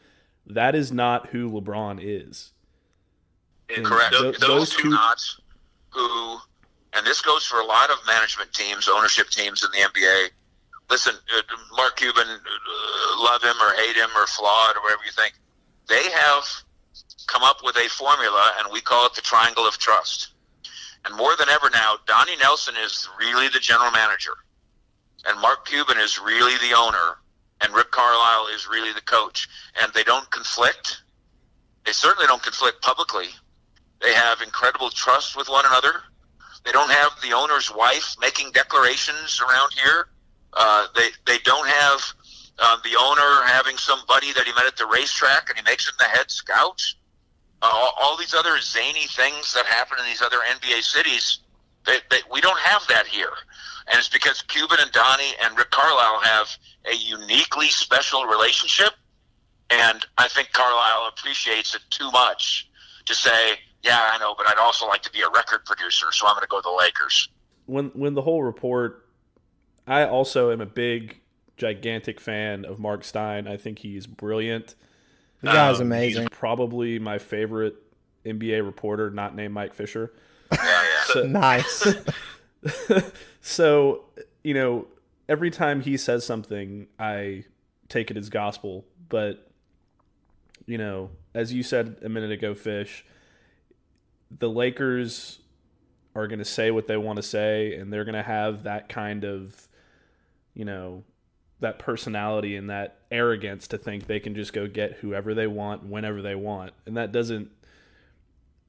that is not who LeBron is. Correct. Those two knots who, and this goes for a lot of management teams, ownership teams in the NBA. Listen, Mark Cuban, love him or hate him or flawed or whatever you think, they have come up with a formula, and we call it the triangle of trust. And more than ever now, Donnie Nelson is really the general manager, and Mark Cuban is really the owner, and Rick Carlisle is really the coach. And they don't conflict. They certainly don't conflict publicly. They have incredible trust with one another. They don't have the owner's wife making declarations around here. They don't have the owner having some buddy that he met at the racetrack and he makes him the head scout. All these other zany things that happen in these other NBA cities, we don't have that here. And it's because Cuban and Donnie and Rick Carlisle have a uniquely special relationship. And I think Carlisle appreciates it too much to say, yeah, I know, but I'd also like to be a record producer, so I'm going to go to the Lakers. When the whole report, I also am a big, gigantic fan of Mark Stein. I think he's brilliant. The guy's amazing. He's probably my favorite NBA reporter, not named Mike Fisher. Yeah. So, Nice. so, every time he says something, I take it as gospel. But, as you said a minute ago, Fish, the Lakers are going to say what they want to say, and they're going to have that kind of, that personality and that arrogance to think they can just go get whoever they want, whenever they want. And that doesn't,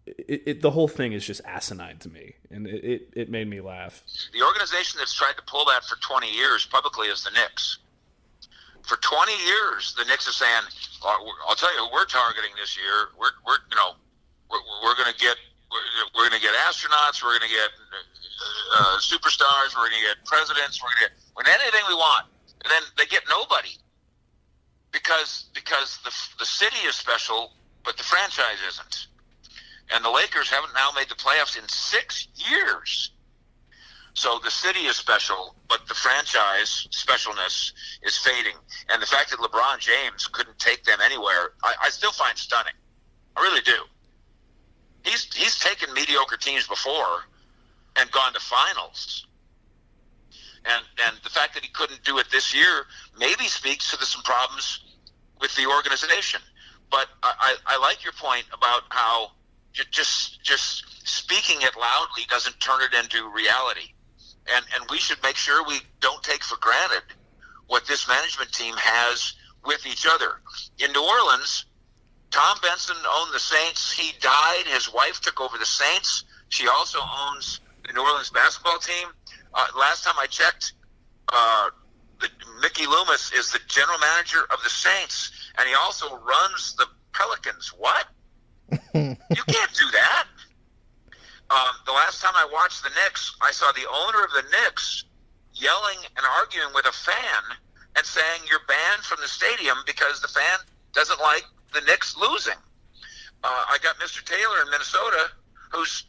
the whole thing is just asinine to me, and it made me laugh. The organization that's tried to pull that for 20 years publicly is the Knicks. For 20 years, the Knicks are saying, "I'll tell you who we're targeting this year. We're going to get astronauts. We're going to get superstars. We're going to get presidents. We're going to get anything we want." And then they get nobody because the city is special, but the franchise isn't. And the Lakers haven't now made the playoffs in 6 years. So the city is special, but the franchise specialness is fading. And the fact that LeBron James couldn't take them anywhere, I still find stunning. I really do. He's taken mediocre teams before and gone to finals. And the fact that he couldn't do it this year maybe speaks to some problems with the organization. But I like your point about how just speaking it loudly doesn't turn it into reality. And we should make sure we don't take for granted what this management team has with each other. In New Orleans, Tom Benson owned the Saints. He died. His wife took over the Saints. She also owns the New Orleans basketball team. Last time I checked, Mickey Loomis is the general manager of the Saints, and he also runs the Pelicans. What? You can't do that. The last time I watched the Knicks, I saw the owner of the Knicks yelling and arguing with a fan and saying, "You're banned from the stadium because the fan doesn't like the Knicks losing." I got Mr. Taylor in Minnesota who's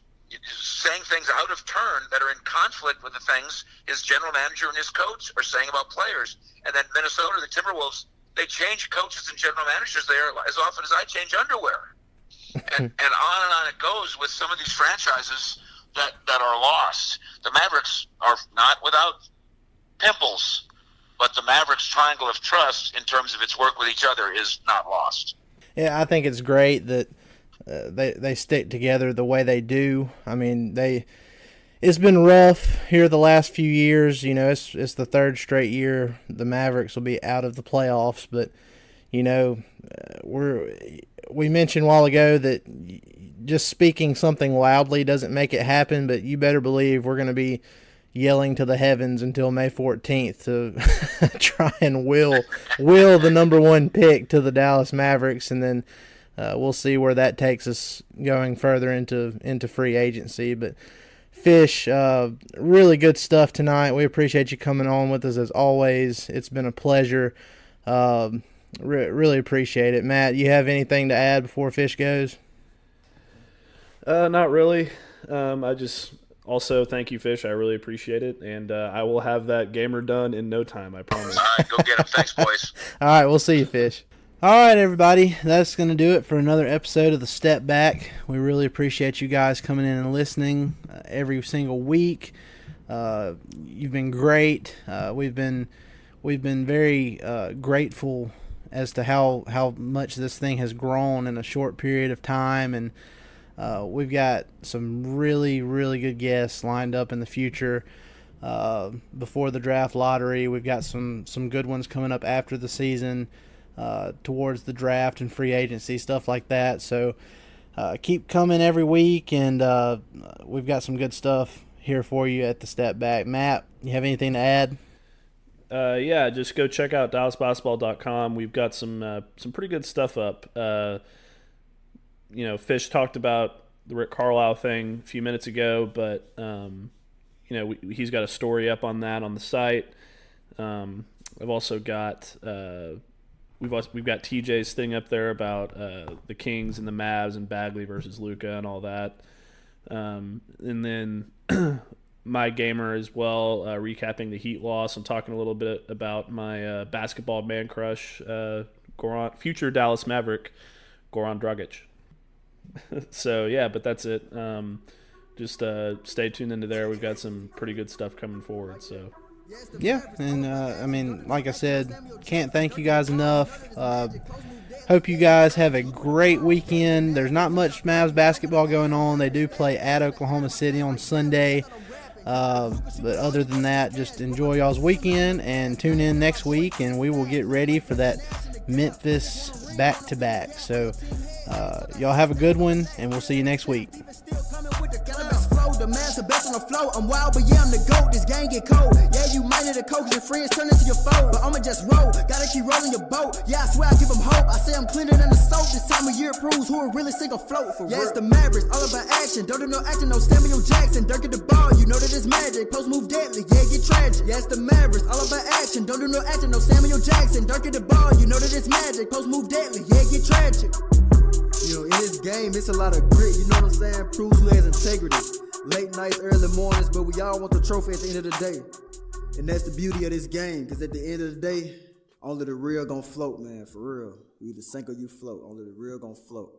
saying things out of turn that are in conflict with the things his general manager and his coach are saying about players. And then Minnesota, the Timberwolves, they change coaches and general managers there as often as I change underwear. And on it goes with some of these franchises that are lost. The Mavericks are not without pimples, but the Mavericks triangle of trust in terms of its work with each other is not lost. Yeah, I think it's great that they stick together the way they do. I mean, it's been rough here the last few years. It's the third straight year the Mavericks will be out of the playoffs, but we mentioned a while ago that just speaking something loudly doesn't make it happen, but you better believe we're going to be yelling to the heavens until May 14th to try and will the number one pick to the Dallas Mavericks, and then we'll see where that takes us going further into free agency. But Fish, really good stuff tonight. We appreciate you coming on with us as always. It's been a pleasure. Really appreciate it. Matt, you have anything to add before Fish goes? Not really. I just also thank you, Fish. I really appreciate it, and I will have that gamer done in no time, I promise. All right, go get him. Thanks, boys. All right, we'll see you, Fish. All right, everybody, that's going to do it for another episode of The Step Back. We really appreciate you guys coming in and listening every single week. You've been great. We've been very grateful as to how much this thing has grown in a short period of time, and we've got some really, really good guests lined up in the future. Before the draft lottery, we've got some good ones coming up after the season. Towards the draft and free agency, stuff like that. So keep coming every week, and we've got some good stuff here for you at the Step Back. Matt, you have anything to add? Yeah, just go check out DallasBasketball.com. We've got some pretty good stuff up. Fish talked about the Rick Carlisle thing a few minutes ago, but he's got a story up on that on the site. I've also got we've got TJ's thing up there about the Kings and the Mavs and Bagley versus Luka and all that. And then my gamer as well, recapping the Heat loss and talking a little bit about my basketball man crush, Goran, future Dallas Maverick, Goran Dragic. So yeah, but that's it. Just stay tuned into there. We've got some pretty good stuff coming forward. So. Yeah, and like I said, can't thank you guys enough. Hope you guys have a great weekend. There's not much Mavs basketball going on. They do play at Oklahoma City on Sunday. But other than that, just enjoy y'all's weekend and tune in next week, and we will get ready for that Memphis back-to-back. So y'all have a good one, and we'll see you next week. The man's the best on the floor. I'm wild, but yeah, I'm the GOAT. This game get cold. Yeah, you might need a coach. Your friends turn into your foe. But I'ma just roll. Gotta keep rolling your boat. Yeah, I swear I give them hope. I say I'm cleaner than the soap. This time of year proves who will really sink afloat. For yeah, real. It's the Mavericks. All about action. Don't do no acting. No Samuel Jackson. Dirk at the ball. You know that it's magic. Post move deadly. Yeah, get tragic. Yeah, it's the Mavericks. All about action. Don't do no acting. No Samuel Jackson. Dirk at the ball. You know that it's magic. Post move deadly. Yeah, get tragic. You know, in this game, it's a lot of grit. You know what I'm saying? Proves who has integrity. Late nights, early mornings, but we all want the trophy at the end of the day. And that's the beauty of this game, because at the end of the day, only the real gonna float, man, for real. You either sink or you float. Only the real gonna float.